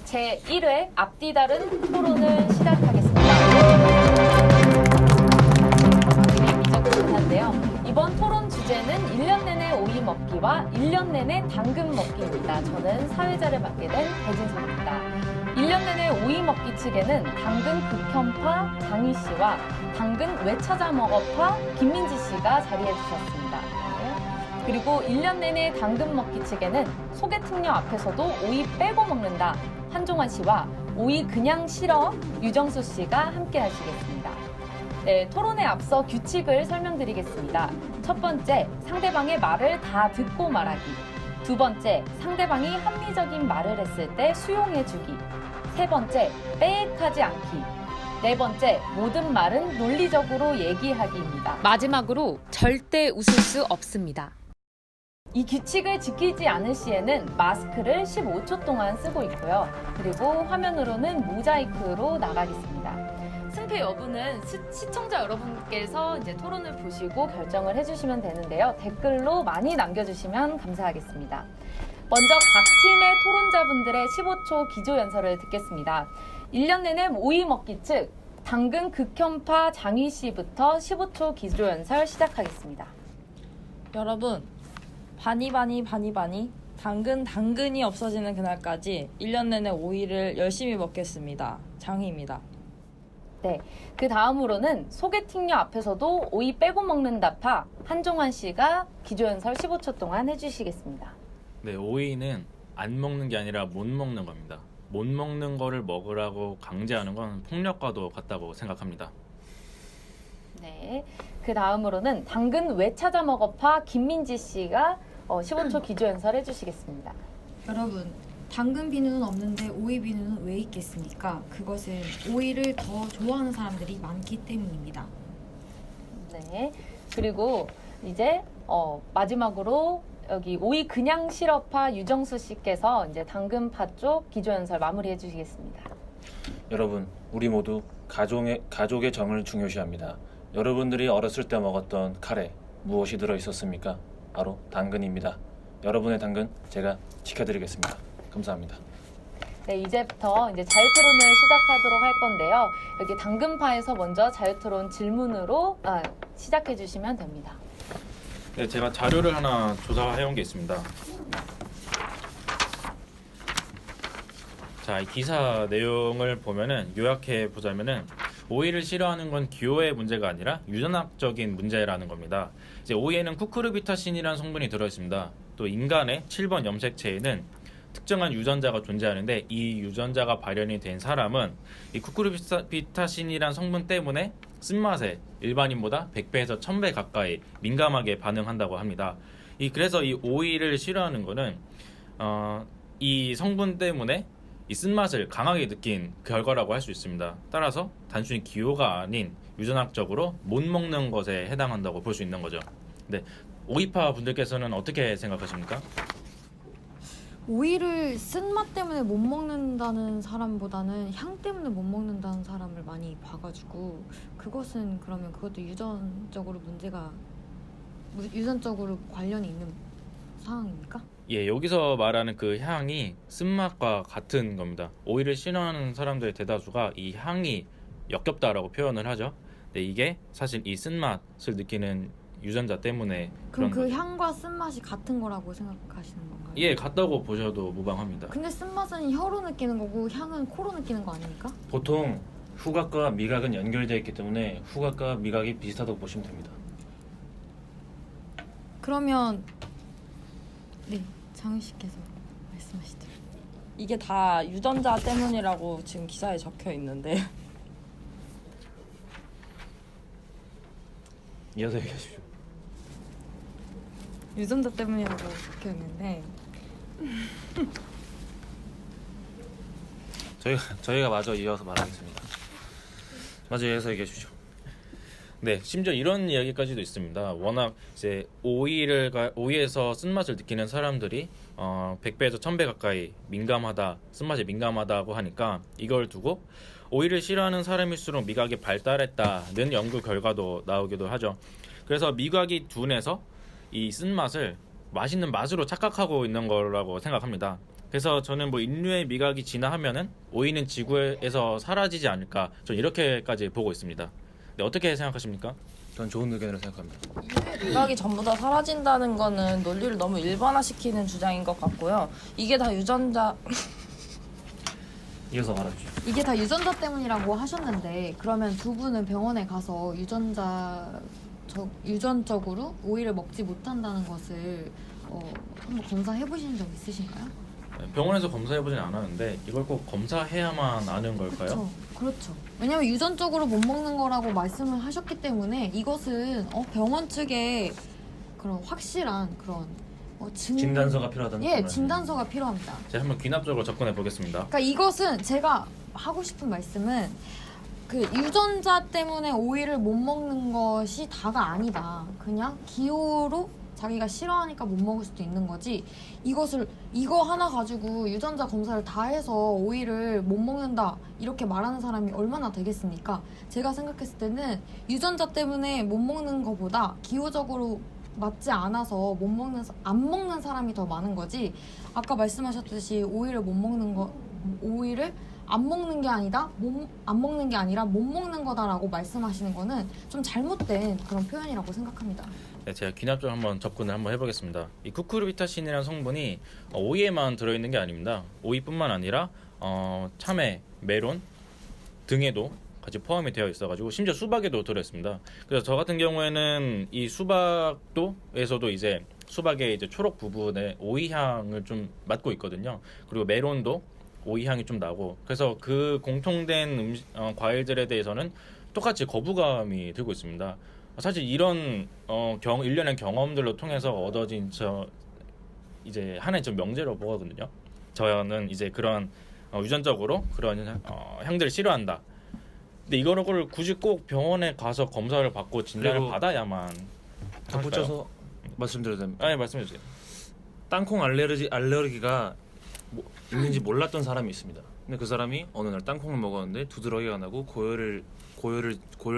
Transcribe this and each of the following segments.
제1회 앞뒤 다른 토론을 시작하겠습니다. 이적인데요. 이번 토론 주제는 1년 내내 오이 먹기와 1년 내내 당근 먹기입니다. 저는 사회자를 맡게 된 배진석입니다. 1년 내내 오이 먹기 측에는 당근 극혐파 장희 씨와 당근 왜 찾아 먹어파 김민지 씨가 자리해 주셨습니다. 그리고 1년 내내 당근 먹기 측에는 소개팅녀 앞에서도 오이 빼고 먹는다 한종환 씨와 오이 그냥 싫어 유정수 씨가 함께 하시겠습니다. 네, 토론에 앞서 규칙을 설명드리겠습니다. 첫 번째, 상대방의 말을 다 듣고 말하기. 두 번째, 상대방이 합리적인 말을 했을 때 수용해주기. 세 번째, 빼액하지 않기. 네 번째, 모든 말은 논리적으로 얘기하기입니다. 마지막으로 절대 웃을 수 없습니다. 이 규칙을 지키지 않을 시에는 마스크를 15초 동안 쓰고 있고요. 그리고 화면으로는 모자이크로 나가겠습니다. 승패 여부는 시청자 여러분께서 이제 토론을 보시고 결정을 해주시면 되는데요. 댓글로 많이 남겨주시면 감사하겠습니다. 먼저 각 팀의 토론자분들의 15초 기조연설을 듣겠습니다. 1년 내내 오이 먹기 측 당근 극혐파 장희 씨부터 15초 기조연설 시작하겠습니다. 여러분, 바니바니 당근이 없어지는 그날까지 1년 내내 오이를 열심히 먹겠습니다. 장희입니다. 네, 그 다음으로는 소개팅녀 앞에서도 오이 빼고 먹는다파 한종환 씨가 기조연설 15초 동안 해주시겠습니다. 네, 오이는 안 먹는 게 아니라 못 먹는 겁니다. 못 먹는 거를 먹으라고 강제하는 건 폭력과도 같다고 생각합니다. 네, 그 다음으로는 당근 왜 찾아 먹어파 김민지 씨가 15초 기조연설 해주시겠습니다. 여러분, 당근 비누는 없는데 오이 비누는 왜 있겠습니까? 그것은 오이를 더 좋아하는 사람들이 많기 때문입니다. 네, 그리고 이제 마지막으로 여기 오이 그냥 싫어파 유정수 씨께서 이제 당근파 쪽 기조연설 마무리해 주시겠습니다. 여러분, 우리 모두 가족의 정을 중요시합니다. 여러분들이 어렸을 때 먹었던 카레 무엇이 들어 있었습니까? 바로 당근입니다. 여러분의 당근 제가 지켜드리겠습니다. 감사합니다. 네, 이제부터 이제 자유토론을 시작하도록 할 건데요. 여기 당근파에서 먼저 자유토론 질문으로 시작해 주시면 됩니다. 네, 제가 자료를 하나 조사해 온 게 있습니다. 자, 이 기사 내용을 보면은 요약해 보자면은 오이를 싫어하는 건 기호의 문제가 아니라 유전학적인 문제라는 겁니다. 이제 오이에는 쿠쿠르비타신이라는 성분이 들어 있습니다. 또 인간의 7번 염색체에는 특정한 유전자가 존재하는데 이 유전자가 발현이 된 사람은 이 쿠쿠르비타신이라는 성분 때문에 쓴맛에 일반인보다 100배에서 1000배 가까이 민감하게 반응한다고 합니다. 그래서 이 오이를 싫어하는 거는 이 성분 때문에 이 쓴맛을 강하게 느낀 결과라고 할 수 있습니다. 따라서 단순히 기호가 아닌 유전학적으로 못 먹는 것에 해당한다고 볼 수 있는 거죠. 근데 오이파 분들께서는 어떻게 생각하십니까? 오이를 쓴맛 때문에 못 먹는다는 사람보다는 향 때문에 못 먹는다는 사람을 많이 봐가지고 그것은 그러면 그것도 유전적으로 관련이 있는 상황입니까? 예, 여기서 말하는 그 향이 쓴맛과 같은 겁니다. 오이를 싫어하는 사람들의 대다수가 이 향이 역겹다라고 표현을 하죠. 근데 이게 사실 이 쓴맛을 느끼는 유전자 때문에 그럼 그런 그 거죠. 향과 쓴맛이 같은 거라고 생각하시는 건가요? 예, 같다고 보셔도 무방합니다. 근데 쓴맛은 혀로 느끼는 거고 향은 코로 느끼는 거 아닙니까? 보통 후각과 미각은 연결되어 있기 때문에 후각과 미각이 비슷하다고 보시면 됩니다. 그러면 네, 장희 씨께서 말씀하시죠. 이게 다 유전자 때문이라고 지금 기사에 적혀 있는데 이어서 얘기하십시오. 유전자 때문이라고 적혀 있는데 저희가 마저 이어서 말하겠습니다. 마저 이어서 얘기해 주시죠. 네, 심지어 이런 이야기까지도 있습니다. 워낙 이제 오이에서 쓴맛을 느끼는 사람들이 100배에서 1000배 가까이 쓴맛에 민감하다고 하니까 이걸 두고 오이를 싫어하는 사람일수록 미각이 발달했다는 연구 결과도 나오기도 하죠. 그래서 미각이 둔해서 이 쓴맛을 맛있는 맛으로 착각하고 있는 거라고 생각합니다. 그래서 저는 뭐 인류의 미각이 진화하면은 오이는 지구에서 사라지지 않을까, 저는 이렇게까지 보고 있습니다. 네, 어떻게 생각하십니까? 전 좋은 의견으로 생각합니다. 미각이 전부 다 사라진다는 거는 논리를 너무 일반화시키는 주장인 것 같고요. 이게 다 유전자 이어서 말해주죠. 이게 다 유전자 때문이라고 하셨는데 그러면 두 분은 병원에 가서 유전적으로 오이를 먹지 못한다는 것을 한번 검사해 보신 적 있으신가요? 병원에서 검사해보진 않았는데 이걸 꼭 검사해야만 아는 걸까요? 그렇죠. 왜냐면 유전적으로 못 먹는 거라고 말씀을 하셨기 때문에 이것은 병원 측에 그런 확실한 그런 진단서가 필요하다는 예, 말씀이에요. 진단서가 필요합니다. 제가 한번 귀납적으로 접근해 보겠습니다. 그러니까 이것은 제가 하고 싶은 말씀은 그 유전자 때문에 오이를 못 먹는 것이 다가 아니다. 그냥 기호로 자기가 싫어하니까 못 먹을 수도 있는 거지. 이거 하나 가지고 유전자 검사를 다 해서 오이를 못 먹는다 이렇게 말하는 사람이 얼마나 되겠습니까? 제가 생각했을 때는 유전자 때문에 못 먹는 것보다 기호적으로 맞지 않아서 안 먹는 사람이 더 많은 거지. 아까 말씀하셨듯이 오이를 안 먹는 게 아니라 못 먹는 거다라고 말씀하시는 거는 좀 잘못된 그런 표현이라고 생각합니다. 네, 제가 귀납적으로 한번 접근을 한번 해보겠습니다. 이 쿠쿠르비타신이라는 성분이 오이에만 들어있는 게 아닙니다. 오이뿐만 아니라 참외, 메론 등에도 같이 포함이 되어 있어가지고 심지어 수박에도 들어있습니다. 그래서 저 같은 경우에는 이 수박도에서도 이제 수박의 이제 초록 부분에 오이 향을 좀 맡고 있거든요. 그리고 메론도 오이 향이 좀 나고, 그래서 그 공통된 과일들에 대해서는 똑같이 거부감이 들고 있습니다. 사실 이런 일련의 경험들로 통해서 얻어진 이제 하나의 좀 명제로 보거든요. 저는 이제 그런 유전적으로 그런 향들을 싫어한다. 근데 이거를 굳이 꼭 병원에 가서 검사를 받고 진단을 그리고 받아야만 덧붙여서 말씀드려도 됩니다. 아니, 말씀해 주세요. 땅콩 알레르기가 있는지 몰랐던 사람이 있습니다. 근데 그 사람이 어느 날 땅콩을 먹었는데 두드러기가 나고 고열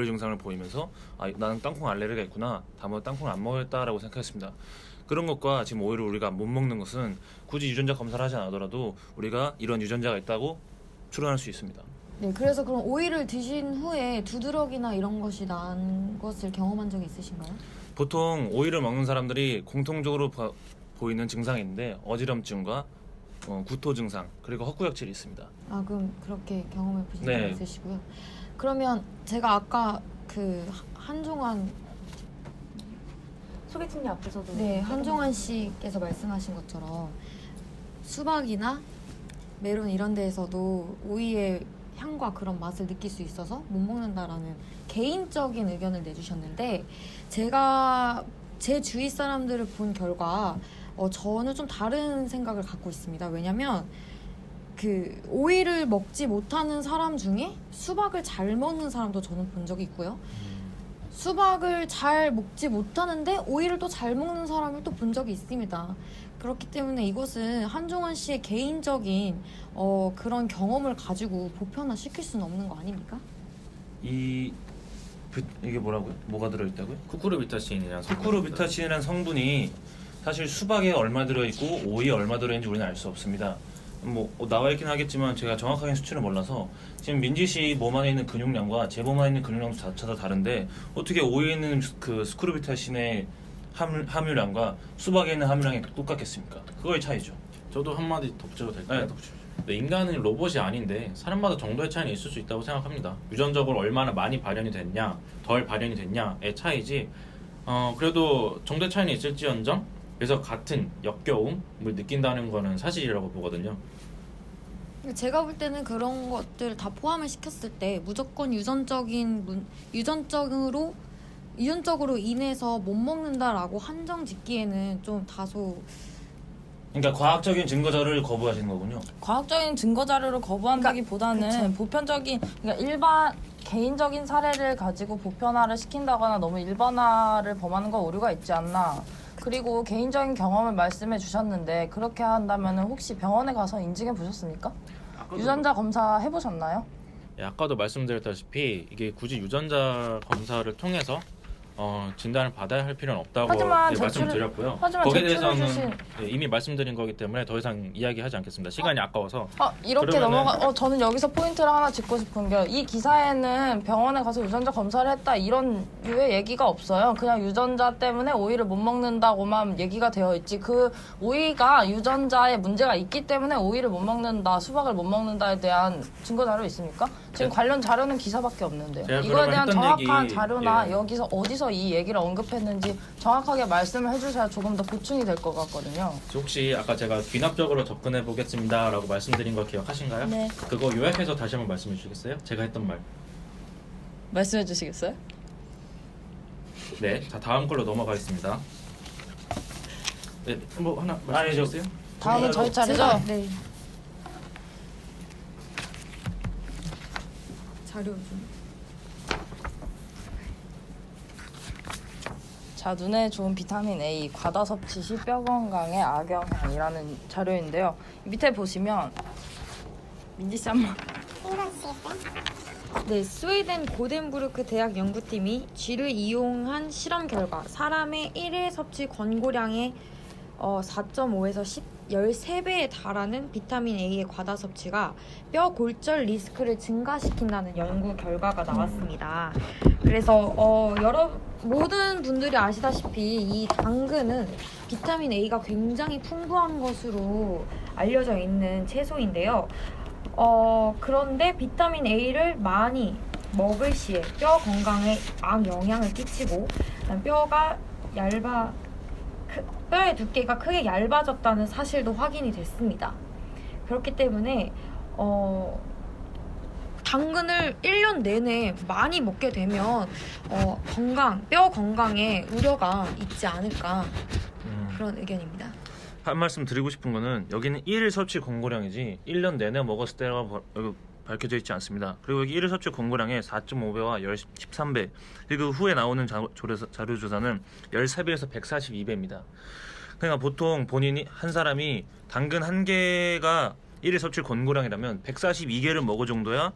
증상을 보이면서 나는 땅콩 알레르기가 있구나. 다음에 땅콩을 안 먹겠다라고 생각했습니다. 그런 것과 지금 오히려 우리가 못 먹는 것은 굳이 유전자 검사를 하지 않더라도 우리가 이런 유전자가 있다고 추론할 수 있습니다. 네, 그래서 그럼 오이를 드신 후에 두드러기나 이런 것이 난 것을 경험한 적이 있으신가요? 보통 오이를 먹는 사람들이 공통적으로 보이는 증상이 있는데 어지럼증과 구토 증상 그리고 헛구역질이 있습니다. 아, 그럼 그렇게 경험해 보신 네. 적이 있으시고요. 그러면 제가 아까 그 한종환 소개팅님 앞에서도 한종환 씨께서 말씀하신 것처럼 수박이나 메론 이런 데에서도 오이의 향과 그런 맛을 느낄 수 있어서 못 먹는다라는 개인적인 의견을 내주셨는데, 제가 제 주위 사람들을 본 결과 저는 좀 다른 생각을 갖고 있습니다. 왜냐면 그 오이를 먹지 못하는 사람 중에 수박을 잘 먹는 사람도 저는 본 적이 있고요. 수박을 잘 먹지 못하는데 오이를 또 잘 먹는 사람을 또 본 적이 있습니다. 그렇기 때문에 이것은 한종환 씨의 개인적인 그런 경험을 가지고 보편화시킬 수는 없는 거 아닙니까? 이게 뭐라고요? 뭐가 들어있다고요? 쿠쿠르비타신이라는 쿠쿠르비타신이라는 성분이 사실 수박에 얼마 들어있고 오이에 얼마 들어있는지 우리는 알 수 없습니다. 뭐 나와 있긴 하겠지만 제가 정확하게 수치를 몰라서 지금 민지 씨 몸 안에 있는 근육량과 제 몸 안에 있는 근육량 자체가 다른데 어떻게 오이에 있는 그 스쿠르비타신의 함유량과 수박에 있는 함유량이 똑같겠습니까? 그거의 차이죠. 저도 한마디 덧붙여도 될까요? 네, 덧붙여주세요. 네, 인간은 로봇이 아닌데 사람마다 정도의 차이는 있을 수 있다고 생각합니다. 유전적으로 얼마나 많이 발현이 됐냐, 덜 발현이 됐냐의 차이지. 그래도 정도의 차이는 있을지언정 그래서 같은 역겨움을 느낀다는 거는 사실이라고 보거든요. 제가 볼 때는 그런 것들 다 포함을 시켰을 때 무조건 유전적으로 인해서 못 먹는다라고 한정 짓기에는 좀 다소. 그러니까 과학적인 증거 자료를 거부하시는 거군요. 과학적인 증거 자료를 거부한다기보다는 보편적인, 그러니까 일반 개인적인 사례를 가지고 보편화를 시킨다거나 너무 일반화를 범하는 건 오류가 있지 않나. 그리고 개인적인 경험을 말씀해 주셨는데 그렇게 한다면 혹시 병원에 가서 인증해 보셨습니까? 유전자 검사 해보셨나요? 아까도 말씀드렸다시피 이게 굳이 유전자 검사를 통해서 진단을 받아야 할 필요는 없다고 하지만 말씀드렸고요. 하지만 거기에 제출해 대해서는 이미 말씀드린 거기 때문에 더 이상 이야기하지 않겠습니다. 시간이 아까워서. 이렇게 그러면은- 저는 여기서 포인트를 하나 짚고 싶은 게 이 기사에는 병원에 가서 유전자 검사를 했다 이런 류의 얘기가 없어요. 그냥 유전자 때문에 오이를 못 먹는다고만 얘기가 되어 있지 그 오이가 유전자에 문제가 있기 때문에 오이를 못 먹는다, 수박을 못 먹는다에 대한 증거 자료 있습니까? 지금 관련 자료는 기사밖에 없는데요. 제가 이거에 그러면 대한 했던 정확한 얘기, 자료나 예. 여기서 어디서 이 얘기를 언급했는지 정확하게 말씀을 해주셔야 조금 더 보충이 될 것 같거든요. 혹시 아까 제가 귀납적으로 접근해 보겠습니다라고 말씀드린 거 기억하신가요? 네. 그거 요약해서 다시 한번 말씀해 주시겠어요? 제가 했던 말. 말씀해 주시겠어요? 네. 자, 다음 걸로 넘어가겠습니다. 네, 뭐 하나 말씀해 아니, 저- 주세요. 다음은 저희 차례죠? 네. 자료 좀. 자, 눈에 좋은 비타민 A 과다 섭취 시 뼈 건강에 악영향이라는 자료인데요. 밑에 보시면 민지 씨 한번 네, 스웨덴 고덴부르크 대학 연구팀이 쥐를 이용한 실험 결과 사람의 1일 섭취 권고량의 4.5에서 13배에 달하는 비타민 A의 과다 섭취가 뼈 골절 리스크를 증가시킨다는 연구 결과가 나왔습니다. 그래서 모든 분들이 아시다시피 이 당근은 비타민 A가 굉장히 풍부한 것으로 알려져 있는 채소인데요. 그런데 비타민 A를 많이 먹을 시에 뼈 건강에 악영향을 끼치고 뼈의 두께가 크게 얇아졌다는 사실도 확인이 됐습니다. 그렇기 때문에 당근을 1년 내내 많이 먹게 되면 뼈 건강에 우려가 있지 않을까 그런 의견입니다. 한 말씀 드리고 싶은 거는 여기는 1일 섭취 권고량이지 1년 내내 먹었을 때가 밝혀져 있지 않습니다. 그리고 여기 1일 섭취 권고량의 4.5배와 13배 그리고 후에 나오는 자료 조사는 13배에서 142배입니다. 그러니까 보통 본인이 한 사람이 당근 한 개가 1일 섭취 권고량이라면 142개를 먹을 정도야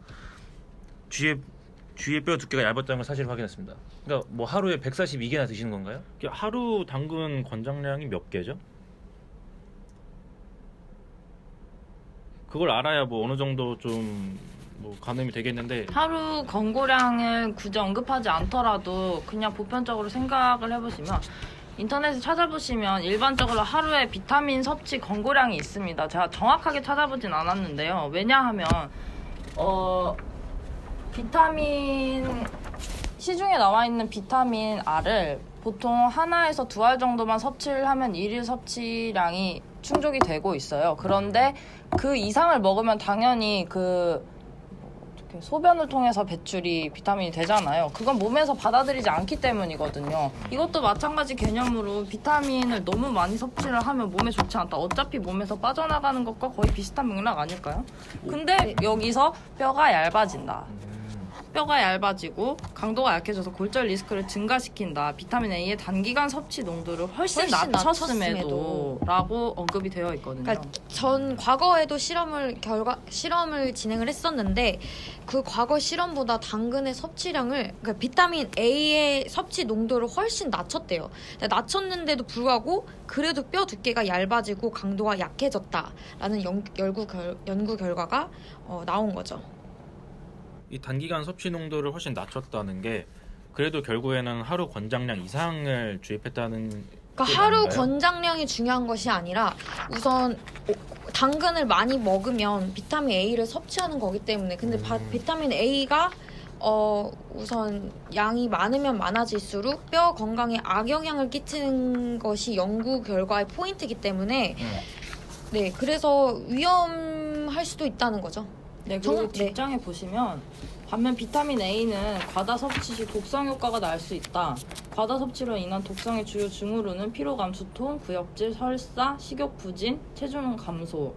쥐의 뼈 두께가 얇았다는 걸 사실 확인했습니다. 그러니까 뭐 하루에 142개나 드시는 건가요? 하루 당근 권장량이 몇 개죠? 그걸 알아야 뭐 어느 정도 좀 뭐 가늠이 되겠는데 하루 권고량을 굳이 언급하지 않더라도 그냥 보편적으로 생각을 해보시면 인터넷에 찾아보시면 일반적으로 하루에 비타민 섭취 권고량이 있습니다. 제가 정확하게 찾아보진 않았는데요. 왜냐하면 비타민 시중에 나와 있는 비타민 R을 보통 하나에서 2알 정도만 섭취를 하면 일일 섭취량이 충족이 되고 있어요. 그런데 그 이상을 먹으면 당연히 소변을 통해서 배출이 비타민이 되잖아요. 그건 몸에서 받아들이지 않기 때문이거든요. 이것도 마찬가지 개념으로 비타민을 너무 많이 섭취를 하면 몸에 좋지 않다. 어차피 몸에서 빠져나가는 것과 거의 비슷한 맥락 아닐까요? 근데 여기서 뼈가 얇아진다. 뼈가 얇아지고 강도가 약해져서 골절 리스크를 증가시킨다. 비타민 A의 단기간 섭취 농도를 훨씬 낮췄음에도 라고 언급이 되어 있거든요. 그러니까 전 과거에도 실험을 진행을 했었는데 그 과거 실험보다 당근의 섭취량을 그러니까 비타민 A의 섭취 농도를 훨씬 낮췄대요. 낮췄는데도 불구하고 그래도 뼈 두께가 얇아지고 강도가 약해졌다라는 연구 결과가 나온 거죠. 이 단기간 섭취 농도를 훨씬 낮췄다는 게 그래도 결국에는 하루 권장량 이상을 주입했다는 그러니까 뜻 하루 아닌가요? 권장량이 중요한 것이 아니라 우선 당근을 많이 먹으면 비타민 A를 섭취하는 거기 때문에 근데 비타민 A가 우선 양이 많으면 많아질수록 뼈 건강에 악영향을 끼치는 것이 연구 결과의 포인트이기 때문에 네 그래서 위험할 수도 있다는 거죠. 네, 그리고 네. 뒷장에 보시면 반면 비타민 A는 과다 섭취 시 독성 효과가 날 수 있다. 과다 섭취로 인한 독성의 주요 징후로는 피로 감소통, 구역질, 설사, 식욕 부진, 체중 감소,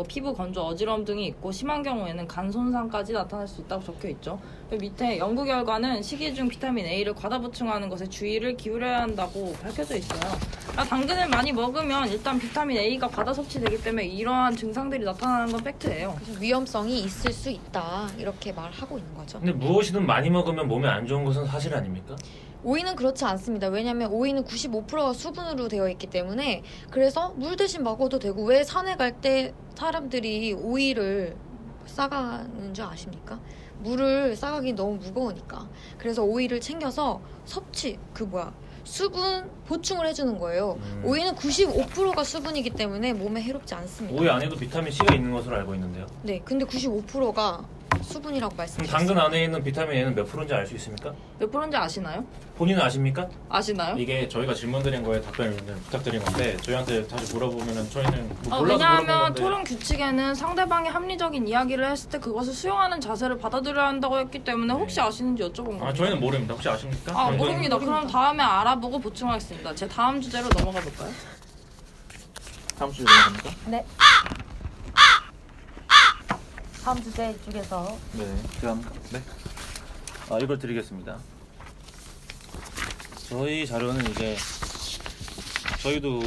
피부 건조, 어지러움 등이 있고 심한 경우에는 간 손상까지 나타날 수 있다고 적혀 있죠. 밑에 연구 결과는 식이 중 비타민 A를 과다 보충하는 것에 주의를 기울여야 한다고 밝혀져 있어요. 당근을 많이 먹으면 일단 비타민 A가 과다 섭취되기 때문에 이러한 증상들이 나타나는 건 팩트예요. 그래서 위험성이 있을 수 있다 이렇게 말하고 있는 거죠. 근데 무엇이든 많이 먹으면 몸에 안 좋은 것은 사실 아닙니까? 오이는 그렇지 않습니다. 왜냐면 오이는 95%가 수분으로 되어 있기 때문에 그래서 물 대신 먹어도 되고 왜 산에 갈 때 사람들이 오이를 싸가는 줄 아십니까? 물을 싸가기 너무 무거우니까. 그래서 오이를 챙겨서 수분 보충을 해주는 거예요. 오이는 95%가 수분이기 때문에 몸에 해롭지 않습니다. 오이 안에도 비타민 C가 있는 것으로 알고 있는데요. 네, 근데 95%가 수분이라고 그럼 말씀드렸어요. 당근 안에 있는 비타민 A는 몇 프로인지 알 수 있습니까? 몇 프로인지 아시나요? 본인은 아십니까? 아시나요? 이게 저희가 질문 드린 거에 답변을 부탁드린 건데 저희한테 자주 물어보면은 저희는 뭐 몰라서 물어본 왜냐하면 건데 토론 규칙에는 상대방이 합리적인 이야기를 했을 때 그것을 수용하는 자세를 받아들여야 한다고 했기 때문에 혹시 아시는지 여쭤본 거예요. 저희는 모릅니다. 혹시 아십니까? 당근? 모릅니다. 그럼 다음에 알아보고 보충하겠습니다. 제 다음 주제로 넘어가 볼까요? 다음 주제 넘어갑니까? 네. 다음 주제 쪽에서 네, 제가 네. 이걸 드리겠습니다. 저희 자료는 이제 저희도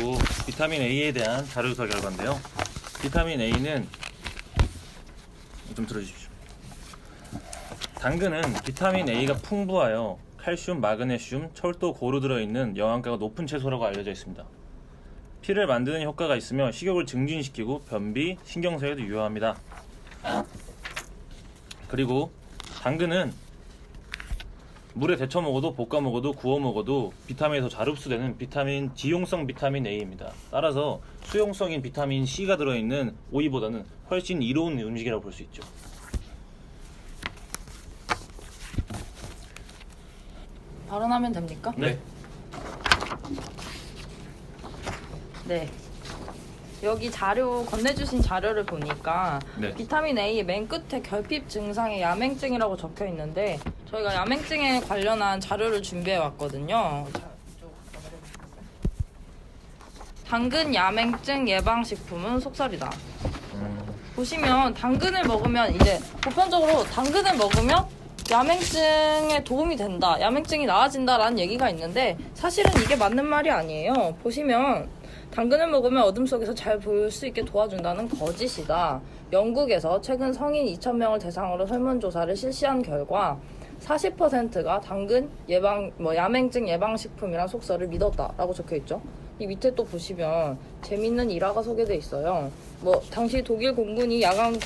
비타민 A에 대한 자료 조사 결과인데요. 비타민 A는 좀 들어주십시오. 당근은 비타민 A가 풍부하여 칼슘, 마그네슘, 철도, 고루 들어있는 영양가가 높은 채소라고 알려져 있습니다. 피를 만드는 효과가 있으며 식욕을 증진시키고 변비, 신경쇠에도 유효합니다. 그리고 당근은 물에 데쳐 먹어도 볶아 먹어도 구워 먹어도 비타민에서 잘 흡수되는 비타민 지용성 비타민 A입니다. 따라서 수용성인 비타민 C가 들어있는 오이보다는 훨씬 이로운 음식이라고 볼 수 있죠. 발언하면 됩니까? 네. 네. 여기 자료 건네주신 자료를 보니까 네. 비타민 A의 맨 끝에 결핍 증상의 야맹증이라고 적혀 있는데 저희가 야맹증에 관련한 자료를 준비해 왔거든요. 당근 야맹증 예방식품은 속설이다. 보시면 당근을 먹으면 이제 보편적으로 당근을 먹으면 야맹증에 도움이 된다, 야맹증이 나아진다라는 얘기가 있는데 사실은 이게 맞는 말이 아니에요. 보시면 당근을 먹으면 어둠 속에서 잘 보일 수 있게 도와준다는 거짓이다. 영국에서 최근 성인 2,000명을 대상으로 설문조사를 실시한 결과 40%가 당근 야맹증 예방식품이란 속설을 믿었다라고 적혀있죠. 이 밑에 또 보시면 재밌는 일화가 소개돼 있어요. 당시 독일 공군이 야간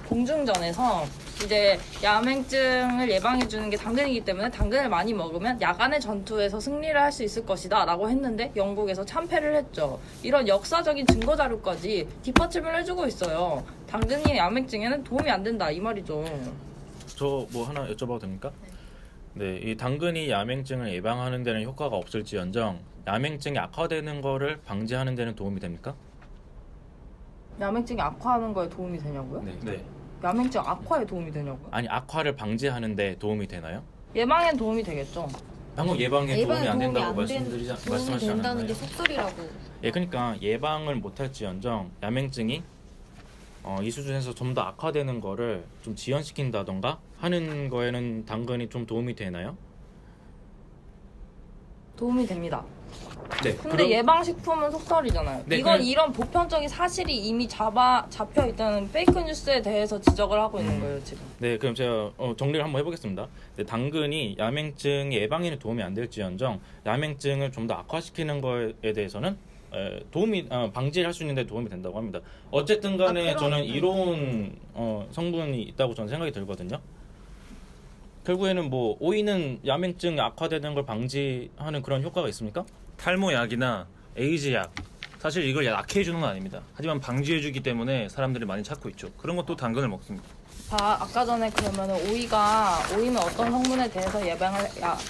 공중전에서 이제 야맹증을 예방해주는 게 당근이기 때문에 당근을 많이 먹으면 야간의 전투에서 승리를 할 수 있을 것이다 라고 했는데 영국에서 참패를 했죠. 이런 역사적인 증거 자료까지 뒷받침을 해주고 있어요. 당근이 야맹증에는 도움이 안 된다 이 말이죠. 저 뭐 하나 여쭤봐도 됩니까? 네, 이 당근이 야맹증을 예방하는 데는 효과가 없을지언정 야맹증이 악화되는 거를 방지하는 데는 도움이 됩니까? 야맹증이 악화하는 거에 도움이 되냐고요? 네. 야맹증 악화에 도움이 되냐고요? 아니 악화를 방지하는 데 도움이 되나요? 예방엔 도움이 되겠죠. 방금 예방에 도움이 안 된다고 도움이 말씀하시지 된다는 게 않았나요? 속설이라고. 예, 그러니까 예방을 못할지언정 야맹증이 이 수준에서 좀 더 악화되는 거를 좀 지연시킨다던가 하는 거에는 당근이 좀 도움이 되나요? 도움이 됩니다. 네. 근데 예방식품은 속설이잖아요. 네, 이건 그냥- 이런 보편적인 사실이 이미 잡혀 있다는 페이크 뉴스에 대해서 지적을 하고 있는 거예요 지금. 네, 그럼 제가 정리를 한번 해보겠습니다. 네, 당근이 야맹증 예방에는 도움이 안 될지언정 야맹증을 좀 더 악화시키는 거에 대해서는 도움이 방지할 수 있는데 도움이 된다고 합니다. 어쨌든 간에 저는 이로운 성분이 있다고 저는 생각이 들거든요. 결국에는 뭐 오이는 야맹증 악화되는 걸 방지하는 그런 효과가 있습니까? 탈모약이나 에이즈약 사실 이걸 약해주는 건 아닙니다. 하지만 방지해주기 때문에 사람들이 많이 찾고 있죠. 그런 것도 당근을 먹습니다. 아까 전에 그러면 오이는 어떤 성분에 대해서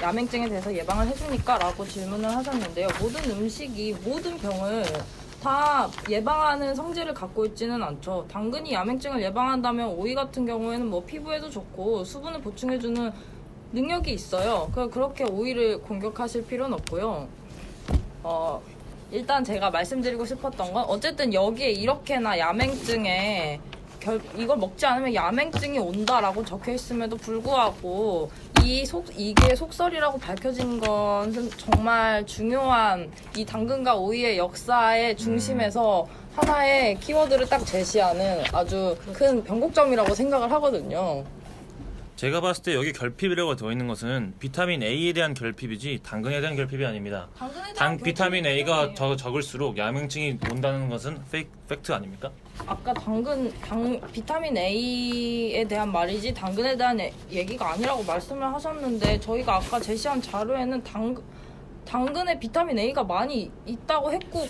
야맹증에 대해서 예방을 해주니까? 라고 질문을 하셨는데요. 모든 음식이 모든 병을 다 예방하는 성질을 갖고 있지는 않죠. 당근이 야맹증을 예방한다면 오이 같은 경우에는 피부에도 좋고 수분을 보충해주는 능력이 있어요. 그렇게 오이를 공격하실 필요는 없고요. 일단 제가 말씀드리고 싶었던 건 어쨌든 여기에 이렇게나 야맹증에 이걸 먹지 않으면 야맹증이 온다라고 적혀 있음에도 불구하고 이게 속설이라고 밝혀진 것은 정말 중요한 이 당근과 오이의 역사의 중심에서 하나의 키워드를 딱 제시하는 아주 큰 변곡점이라고 생각을 하거든요. 제가 봤을 때 여기 결핍이라고 되어 있는 것은 비타민 A에 대한 결핍이지 당근에 대한 결핍이 아닙니다. 당근에 대한 비타민 A가 결핍이에요. 적을수록 야맹증이 온다는 것은 팩트 아닙니까? 아까 비타민 A에 대한 말이지 당근에 대한 얘기가 아니라고 말씀을 하셨는데 저희가 아까 제시한 자료에는 당근에 비타민 A가 많이 있다고 했고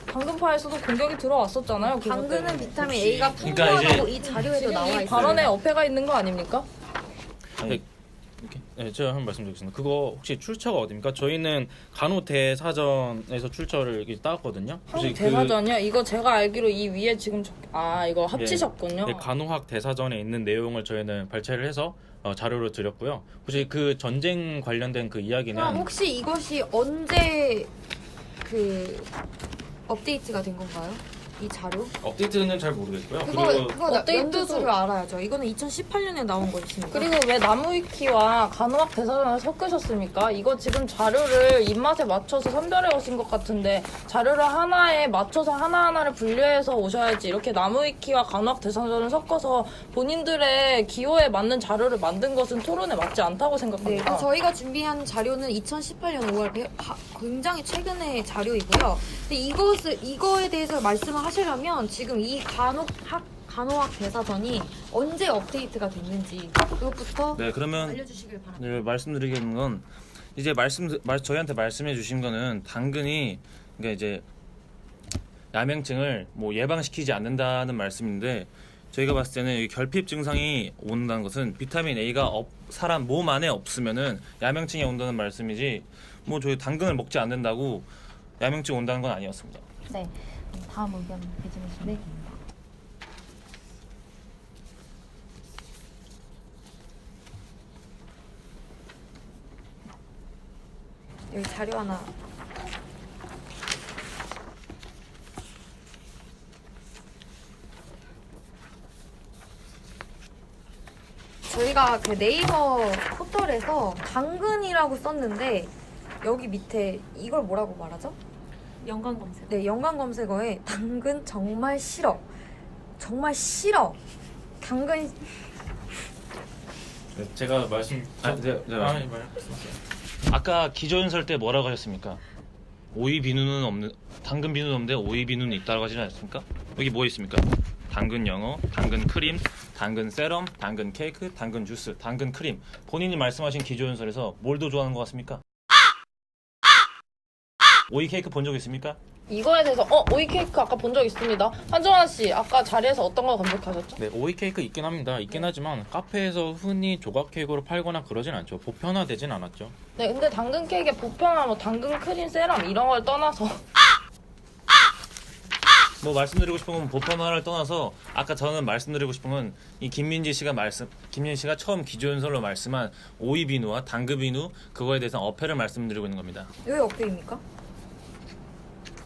당근파에서도 공격이 들어왔었잖아요. 그것 당근은 때문에. 비타민 A가 그러니까 풍부하다고 이 자료에도 나와 이 있어요. 발언에 어폐가 있는 거 아닙니까? 아니, 네, 제가 한번 말씀드리겠습니다. 그거 혹시 출처가 어디입니까? 저희는 간호대사전에서 출처를 이렇게 따왔거든요. 혹시 한국 대사전이요? 이거 제가 알기로 이 위에 지금 이거 합치셨군요. 네, 간호학 대사전에 있는 내용을 저희는 발췌를 해서 자료로 드렸고요. 혹시 그 전쟁 관련된 그 이야기는 그럼 혹시 이것이 언제 업데이트가 된 건가요? 이 자료? 업데이트는 잘 모르겠고요. 그거 업데이트도- 연도수를 알아야죠. 이거는 2018년에 나온 거였습니다. 그리고 왜 나무위키와 간호학 대사전을 섞으셨습니까? 이거 지금 자료를 입맛에 맞춰서 선별해 오신 것 같은데 자료를 하나에 맞춰서 하나하나를 분류해서 오셔야지 이렇게 나무위키와 간호학 대사전을 섞어서 본인들의 기호에 맞는 자료를 만든 것은 토론에 맞지 않다고 네, 생각합니다. 그래서 저희가 준비한 자료는 2018년 5월 굉장히 최근의 자료이고요. 근데 이거에 대해서 말씀을 하시려면 지금 이 간호학 대사전이 언제 업데이트가 됐는지 그것부터 네, 그러면 알려주시길 바랍니다. 네, 말씀드리겠는 건 이제 저희한테 말씀해 주신 거는 당근이 그러니까 이제 야맹증을 뭐 예방시키지 않는다는 말씀인데 저희가 봤을 때는 이 결핍 증상이 온다는 것은 비타민 A가 사람 몸 안에 없으면은 야맹증이 온다는 말씀이지 뭐 저희 당근을 먹지 않는다고 야맹증 온다는 건 아니었습니다. 네. 다음 의견 배진우 씨. 네. 여기 자료 하나. 저희가 그 네이버 포털에서 당근이라고 썼는데 여기 밑에 이걸 뭐라고 말하죠? 연관 검색. 네, 연관 검색어에 당근 정말 싫어. 정말 싫어. 당근 제가 말씀 아까 기조연설 때 뭐라고 하셨습니까? 오이 비누는 없는 당근 비누는 없는데 오이 비누는 있다고 하지 않았습니까? 여기 뭐 있습니까? 당근 영어, 당근 크림, 당근 세럼, 당근 케이크, 당근 주스, 당근 크림. 본인이 말씀하신 기조연설에서 뭘 더 좋아하는 것 같습니까? 오이 케이크 본 적 있습니까? 이거에 대해서 오이 케이크 아까 본 적 있습니다. 한정환 씨 아까 자리에서 어떤 거 검색하셨죠? 네, 오이 케이크 있긴 합니다. 있긴 하지만 카페에서 흔히 조각 케이크로 팔거나 그러진 않죠. 보편화되진 않았죠. 네, 근데 당근 케이크의 보편화, 뭐 당근 크림 세럼 이런 걸 떠나서 뭐 말씀드리고 싶은 건 보편화를 떠나서 아까 저는 말씀드리고 싶은 건 이 김민지 씨가 처음 기조연설로 말씀한 오이 비누와 당근 비누 그거에 대해서 어폐를 말씀드리고 있는 겁니다. 왜 업데이입니까?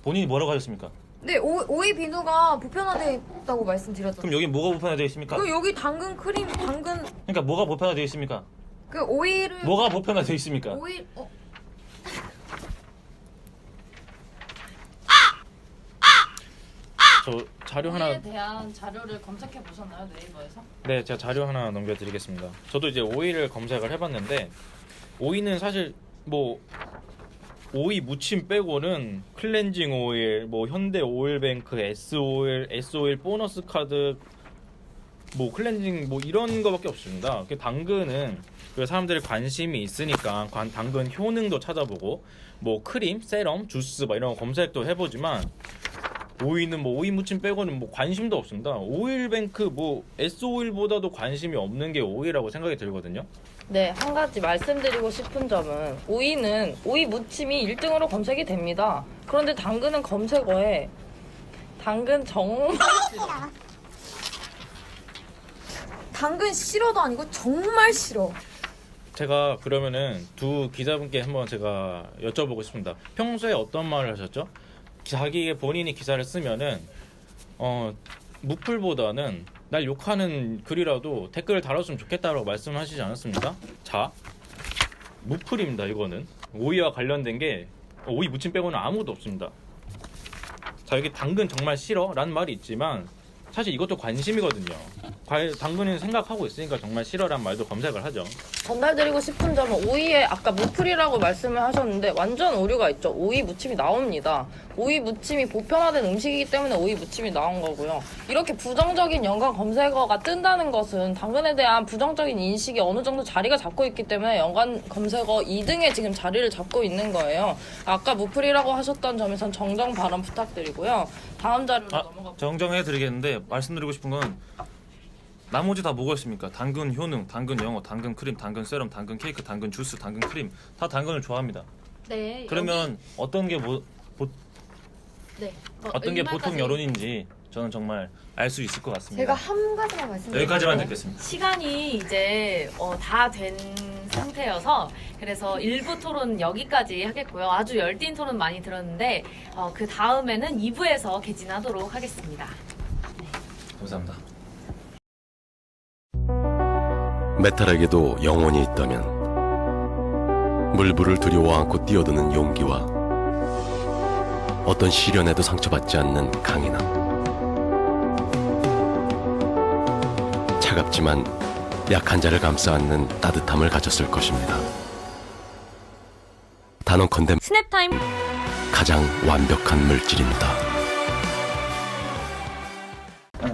본인이 뭐라고 하셨습니까? 네, 오이 비누가 보편화되어 있다고 말씀드렸죠. 그럼 여기 뭐가 보편화되어 있습니까? 그 여기 당근 크림, 당근 그러니까 뭐가 보편화되어 있습니까? 그 오이를 뭐가 보편화되어 있습니까? 오이 저 자료 하나 오이에 대한 자료를 검색해 보셨나요, 네이버에서? 네, 제가 자료 하나 넘겨드리겠습니다. 저도 이제 오이를 검색을 해봤는데 오이는 사실 뭐 오이 무침 빼고는 클렌징 오일, 뭐 현대 오일뱅크, S 오일 보너스 카드, 뭐 클렌징 뭐 이런 거밖에 없습니다. 당근은 그 사람들이 관심이 있으니까 당근 효능도 찾아보고 뭐 크림, 세럼, 주스 막 이런 거 검색도 해보지만 오이는 뭐 오이 무침 빼고는 뭐 관심도 없습니다. 오일뱅크 뭐 S오일보다도 관심이 없는 게 오이라고 생각이 들거든요. 네, 한 가지 말씀드리고 싶은 점은 오이는 오이 무침이 1등으로 검색이 됩니다. 그런데 당근은 검색어에 당근 정말 당근 싫어도 아니고 정말 싫어. 제가 그러면은 두 기자분께 한번 제가 여쭤보고 싶습니다. 평소에 어떤 말을 하셨죠? 본인이 기사를 쓰면은 무플보다는 날 욕하는 글이라도 댓글을 달았으면 좋겠다라고 말씀하시지 않았습니까? 자, 무플입니다. 이거는 오이와 관련된 게 오이 무침 빼고는 아무도 없습니다. 자, 여기 당근 정말 싫어? 라는 말이 있지만 사실 이것도 관심이거든요. 당근이 생각하고 있으니까 정말 싫어란 말도 검색을 하죠. 전달드리고 싶은 점은 오이에 아까 무풀이라고 말씀을 하셨는데 완전 오류가 있죠. 오이 무침이 나옵니다. 오이 무침이 보편화된 음식이기 때문에 오이 무침이 나온 거고요. 이렇게 부정적인 연관 검색어가 뜬다는 것은 당근에 대한 부정적인 인식이 어느 정도 자리가 잡고 있기 때문에 연관 검색어 2등에 지금 자리를 잡고 있는 거예요. 아까 무풀이라고 하셨던 점에선 정정 발언 부탁드리고요. 다음 자료로 넘어가. 정정해드리겠는데 말씀드리고 싶은 건 나머지 다 뭐겠습니까? 당근 효능, 당근 영어, 당근 크림, 당근 세럼, 당근 케이크, 당근 주스, 당근 크림 다 당근을 좋아합니다. 네. 그러면 어떤 게 네. 어떤 게 보통 여론인지 저는 정말 알 수 있을 것 같습니다. 제가 한 가지만 말씀드릴게요. 여기까지만 듣겠습니다. 시간이 이제 다 된 상태여서 그래서 일부 토론 여기까지 하겠고요. 아주 열띤 토론 많이 들었는데 그 다음에는 2부에서 개진하도록 하겠습니다. 감사합니다. 메탈에게도 영혼이 있다면 물불을 두려워 안고 뛰어드는 용기와 어떤 시련에도 상처받지 않는 강인함, 차갑지만 약한 자를 감싸 안는 따뜻함을 가졌을 것입니다. 단언컨대 스냅타임 가장 완벽한 물질입니다.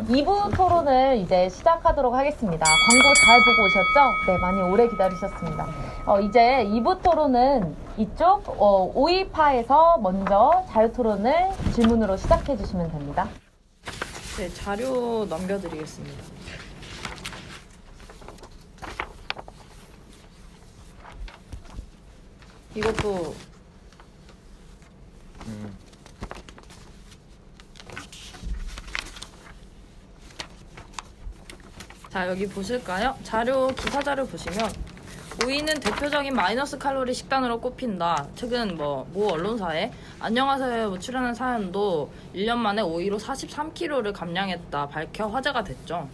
2부 토론을 이제 시작하도록 하겠습니다. 광고 잘 보고 오셨죠? 네, 많이 오래 기다리셨습니다. 이제 2부 토론은 이쪽 오이파에서 먼저 자유 토론을 질문으로 시작해 주시면 됩니다. 네, 자료 넘겨드리겠습니다. 이것도 자, 여기 보실까요? 기사 자료 보시면 오이는 대표적인 마이너스 칼로리 식단으로 꼽힌다. 최근 모 언론사에 안녕하세요 출연한 사연도 1년 만에 오이로 43kg를 감량했다 밝혀 화제가 됐죠.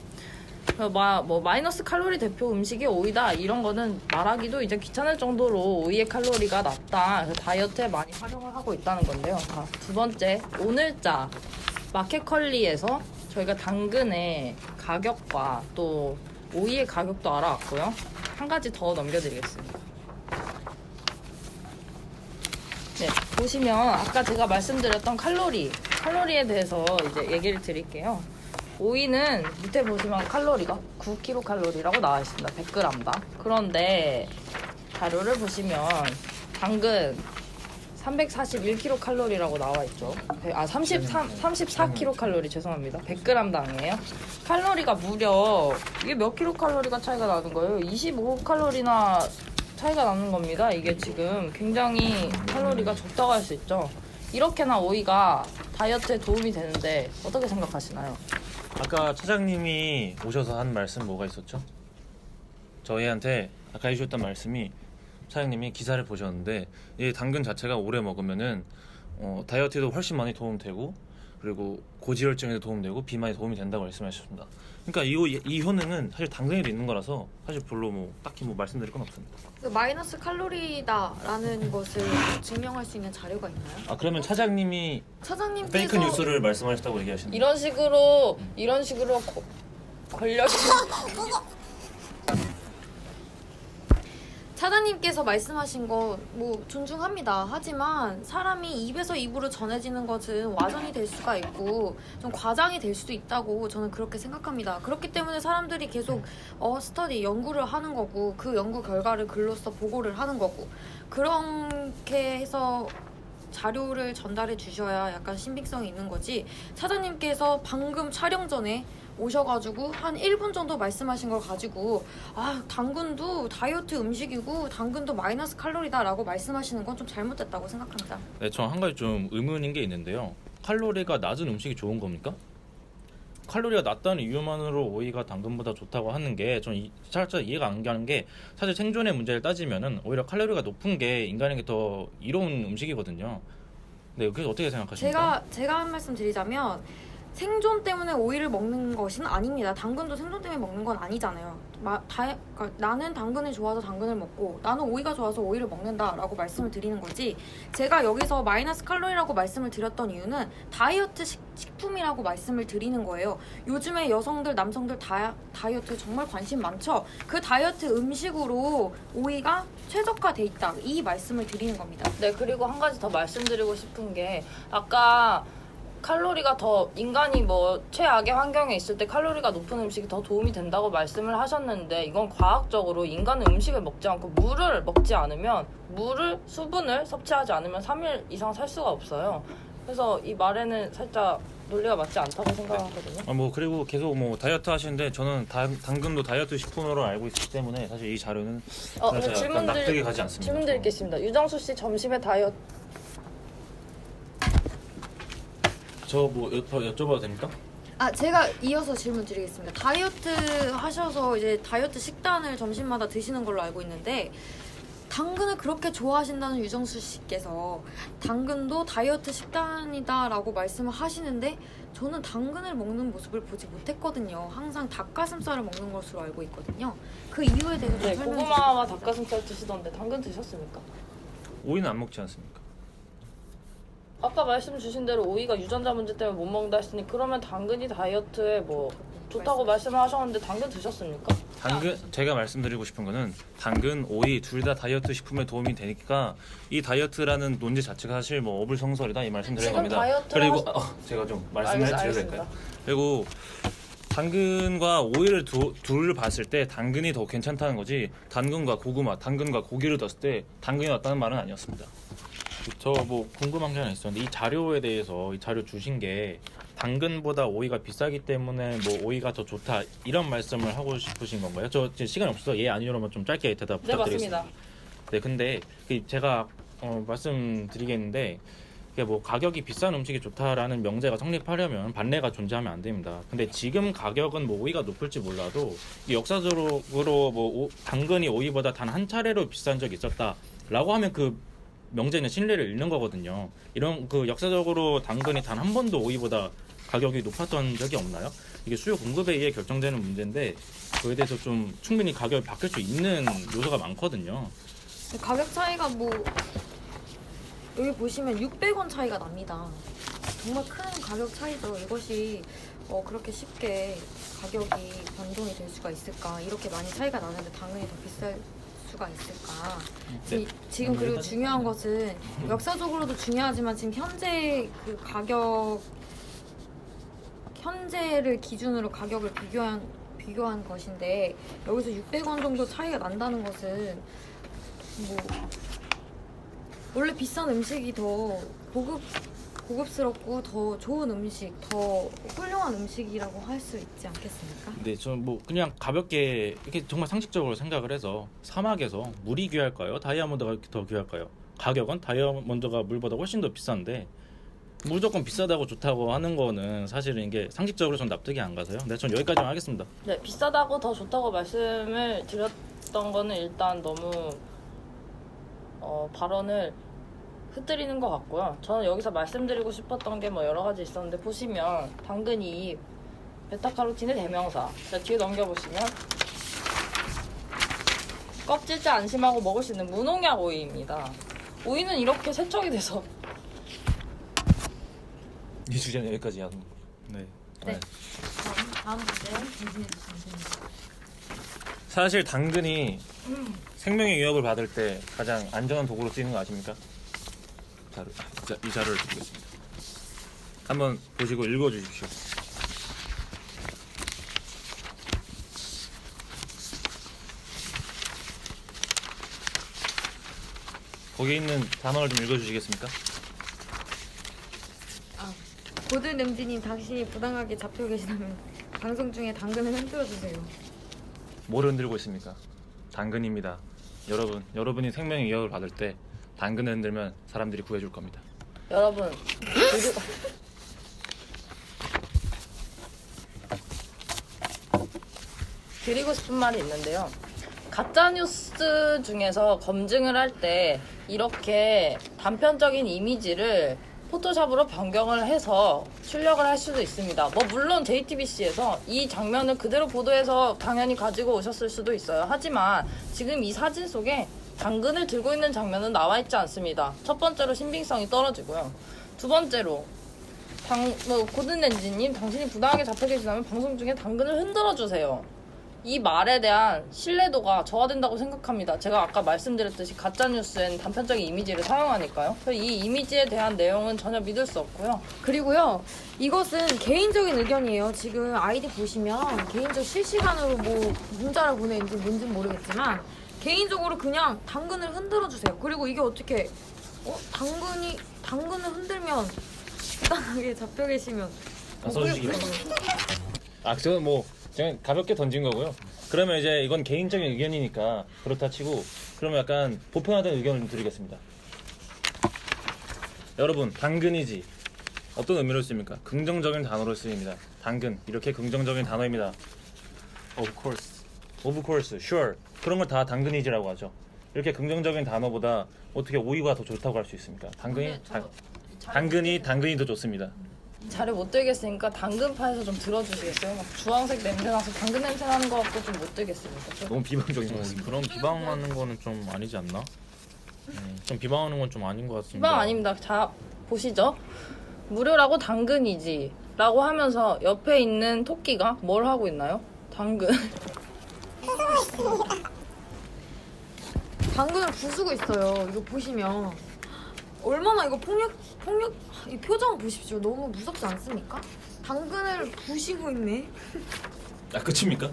마이너스 칼로리 대표 음식이 오이다 이런 거는 말하기도 이제 귀찮을 정도로 오이의 칼로리가 낮다. 그래서 다이어트에 많이 활용을 하고 있다는 건데요. 자, 두 번째, 오늘자 마켓컬리에서 저희가 당근의 가격과 또 오이의 가격도 알아왔고요. 한 가지 더 넘겨드리겠습니다. 네, 보시면 아까 제가 말씀드렸던 칼로리에 대해서 이제 얘기를 드릴게요. 오이는 밑에 보시면 칼로리가 9kcal라고 나와 있습니다. 100g당. 그런데 자료를 보시면 당근 341kcal라고 나와 있죠. 34kcal 죄송합니다. 100g당이에요. 칼로리가 무려 이게 몇 킬로칼로리가 차이가 나는 거예요? 25칼로리나 차이가 나는 겁니다. 이게 지금 굉장히 칼로리가 적다고 할 수 있죠. 이렇게나 오이가 다이어트에 도움이 되는데 어떻게 생각하시나요? 아까 차장님이 오셔서 한 말씀 뭐가 있었죠? 저희한테 아까 해주셨던 말씀이 차장님이 기사를 보셨는데 이 당근 자체가 오래 먹으면은 다이어트에도 훨씬 많이 도움되고 그리고 고지혈증에도 도움되고 비만에 도움이 된다고 말씀하셨습니다. 그러니까 이 효능은 사실 당근에도 있는 거라서 사실 별로 딱히 말씀드릴 건 없습니다. 그 마이너스 칼로리다라는 것을 증명할 수 있는 자료가 있나요? 아 그러면 차장님이 차장님께서 페이크 뉴스를 말씀하셨다고 얘기하시는 이런 식으로 권력이 차장님께서 말씀하신 거 존중합니다. 하지만 사람이 입에서 입으로 전해지는 것은 와전이 될 수가 있고 좀 과장이 될 수도 있다고 저는 그렇게 생각합니다. 그렇기 때문에 사람들이 계속 연구를 하는 거고 그 연구 결과를 글로써 보고를 하는 거고 그렇게 해서 자료를 전달해 주셔야 약간 신빙성이 있는 거지. 차장님께서 방금 촬영 전에 오셔가지고 한 1분 정도 말씀하신 걸 가지고 당근도 다이어트 음식이고 당근도 마이너스 칼로리다라고 말씀하시는 건 좀 잘못됐다고 생각합니다. 네, 저 한 가지 좀 의문인 게 있는데요. 칼로리가 낮은 음식이 좋은 겁니까? 칼로리가 낮다는 이유만으로 오이가 당근보다 좋다고 하는 게 좀 살짝 이해가 안 가는 게 사실 생존의 문제를 따지면은 오히려 칼로리가 높은 게 인간에게 더 이로운 음식이거든요. 네, 그래서 어떻게 생각하십니까? 제가 한 말씀 드리자면 생존 때문에 오이를 먹는 것은 아닙니다. 당근도 생존 때문에 먹는 건 아니잖아요. 그러니까 나는 당근이 좋아서 당근을 먹고 나는 오이가 좋아서 오이를 먹는다라고 말씀을 드리는 거지, 제가 여기서 마이너스 칼로리라고 말씀을 드렸던 이유는 다이어트 식품이라고 말씀을 드리는 거예요. 요즘에 여성들, 남성들 다이어트 정말 관심 많죠? 그 다이어트 음식으로 오이가 최적화돼 있다, 이 말씀을 드리는 겁니다. 네, 그리고 한 가지 더 말씀드리고 싶은 게 아까 칼로리가 더 인간이 뭐 최악의 환경에 있을 때 칼로리가 높은 음식이 더 도움이 된다고 말씀을 하셨는데, 이건 과학적으로 인간은 음식을 먹지 않고 물을 먹지 않으면, 수분을 섭취하지 않으면 3일 이상 살 수가 없어요. 그래서 이 말에는 살짝 논리가 맞지 않다고 생각하거든요. 뭐 그리고 계속 뭐 다이어트 하시는데 저는 당근도 다이어트 식품으로 알고 있기 때문에 사실 이 자료는 사실 약간 납득이 가지 않습니다. 질문 드리겠습니다. 유정수 씨 점심에 다이어트 저 뭐 여쭤봐도 됩니까? 제가 이어서 질문 드리겠습니다. 다이어트 하셔서 이제 다이어트 식단을 점심마다 드시는 걸로 알고 있는데, 당근을 그렇게 좋아하신다는 유정수 씨께서 당근도 다이어트 식단이다라고 말씀을 하시는데, 저는 당근을 먹는 모습을 보지 못했거든요. 항상 닭가슴살을 먹는 것으로 알고 있거든요. 그 이유에 대해서 좀 네, 설명해 고구마와 주시겠어요? 닭가슴살 드시던데 당근 드셨습니까? 오이는 안 먹지 않습니까? 아까 말씀 주신 대로 오이가 유전자 문제 때문에 못 먹는다 했으니, 그러면 당근이 다이어트에 뭐 좋다고 말씀을 하셨는데 당근 드셨습니까? 제가 말씀드리고 싶은 거는 당근, 오이 둘 다 다이어트 식품에 도움이 되니까 이 다이어트라는 논지 자체가 사실 뭐 어불성설이다 이 말씀 드린 지금 겁니다. 다이어트를 그리고 제가 좀 말씀을 해드려도 알겠습니다. 될까요? 그리고 당근과 오이를 둘을 봤을 때 당근이 더 괜찮다는 거지, 당근과 고구마, 당근과 고기를 넣었을 때 당근이 낫다는 말은 아니었습니다. 저 뭐 궁금한 게 하나 있었는데, 이 자료에 대해서 이 자료 주신 게 당근보다 오이가 비싸기 때문에 뭐 오이가 더 좋다 이런 말씀을 하고 싶으신 건가요? 저 지금 시간이 없어서 예 아니로만 좀 짧게 대답 네, 부탁드리겠습니다. 맞습니다. 네, 근데 제가 말씀드리겠는데, 이게 뭐 가격이 비싼 음식이 좋다라는 명제가 성립하려면 반례가 존재하면 안 됩니다. 근데 지금 가격은 뭐 오이가 높을지 몰라도 이게 역사적으로 뭐 당근이 오이보다 단 한 차례로 비싼 적이 있었다라고 하면 그 명제는 신뢰를 잃는 거거든요. 이런 그 역사적으로 당근이 단 한 번도 오이보다 가격이 높았던 적이 없나요? 이게 수요 공급에 의해 결정되는 문제인데, 그에 대해서 좀 충분히 가격이 바뀔 수 있는 요소가 많거든요. 가격 차이가 뭐 여기 보시면 600원 차이가 납니다. 정말 큰 가격 차이죠. 이것이 그렇게 쉽게 가격이 변동이 될 수가 있을까? 이렇게 많이 차이가 나는데 당근이 더 비쌀 수가 있을까? 네. 지금 그리고 중요한 것은, 역사적으로도 중요하지만 지금 현재 그 가격, 현재를 기준으로 가격을 비교한 것인데, 여기서 600원 정도 차이가 난다는 것은 뭐 원래 비싼 음식이 더 고급스럽고 더 좋은 음식, 더 훌륭한 음식이라고 할 수 있지 않겠습니까? 근데 저는 뭐 그냥 가볍게 이렇게 정말 상식적으로 생각을 해서, 사막에서 물이 귀할까요? 다이아몬드가 더 귀할까요? 가격은 다이아몬드가 물보다 훨씬 더 비싼데 무조건 비싸다고 좋다고 하는 거는 사실은 이게 상식적으로 전 납득이 안 가서요. 네, 전 여기까지만 하겠습니다. 네, 비싸다고 더 좋다고 말씀을 드렸던 거는 일단 너무 발언을 흩뜨리는 것 같고요. 저는 여기서 말씀드리고 싶었던 게 뭐 여러 가지 있었는데, 보시면 당근이 베타카로틴의 대명사. 자, 뒤에 넘겨보시면 껍질째 안심하고 먹을 수 있는 무농약 오이입니다. 오이는 이렇게 세척이 돼서 이 주제는 여기까지 하는 거죠. 네. 네. 다음 문제 준비해 주시면 됩니다. 사실 당근이 생명의 위협을 받을 때 가장 안전한 도구로 쓰이는 거 아십니까? 이 자료를 드리겠습니다. 한번 보시고 읽어주십시오. 거기 있는 단어를 좀 읽어주시겠습니까? 고든 MD님, 당신이 부당하게 잡혀 계시다면 방송 중에 당근을 흔들어 주세요. 뭘 흔들고 있습니까? 당근입니다. 여러분이 생명의 위협을 받을 때 당근을 흔들면 사람들이 구해줄 겁니다. 여러분 드리고 싶은 말이 있는데요. 가짜뉴스 중에서 검증을 할 때 이렇게 단편적인 이미지를 포토샵으로 변경을 해서 출력을 할 수도 있습니다. 뭐 물론 JTBC에서 이 장면을 그대로 보도해서 당연히 가지고 오셨을 수도 있어요. 하지만 지금 이 사진 속에 당근을 들고 있는 장면은 나와 있지 않습니다. 첫 번째로 신빙성이 떨어지고요. 두 번째로 고든렌지님, 당신이 부당하게 잡혀 계시다면 방송 중에 당근을 흔들어 주세요. 이 말에 대한 신뢰도가 저하된다고 생각합니다. 제가 아까 말씀드렸듯이 가짜뉴스엔 단편적인 이미지를 사용하니까요. 그래서 이 이미지에 대한 내용은 전혀 믿을 수 없고요. 그리고요, 이것은 개인적인 의견이에요. 지금 아이디 보시면 개인적 실시간으로 뭐 문자를 보내는지 뭔지는 모르겠지만 개인적으로 그냥 당근을 흔들어 주세요. 그리고 이게 어떻게 당근을 흔들면 부당하게 잡혀 계시면 써주시기 바랍니다. 저는 뭐 그냥 가볍게 던진 거고요. 그러면 이제 이건 개인적인 의견이니까 그렇다 치고 그러면 약간 보편화된 의견을 좀 드리겠습니다. 여러분, 당근이지 어떤 의미로 쓰입니까? 긍정적인 단어로 쓰입니다. 당근, 이렇게 긍정적인 단어입니다. Of course. Of course, sure, 그런 걸 다 당근이지라고 하죠. 이렇게 긍정적인 단어보다 어떻게 오이가 더 좋다고 할 수 있습니까? 당근이 더 좋습니다. 자료 못 들겠으니까 당근파에서 좀 들어주시겠어요? 막 주황색 냄새 나서 당근 냄새 나는 것 같고 좀 못 들겠습니다. 너무 비방적인 것 같습니다. 그런 비방하는 거는 좀 아니지 않나? 좀 비방하는 건 좀 아닌 것 같습니다. 비방 아닙니다. 자, 보시죠. 무료라고 당근이지 라고 하면서 옆에 있는 토끼가 뭘 하고 있나요? 당근. 당근을 부수고 있어요. 이거 보시면 얼마나 이거 폭력 이 표정 보십시오. 너무 무섭지 않습니까? 당근을 부시고 있네. 끝입니까?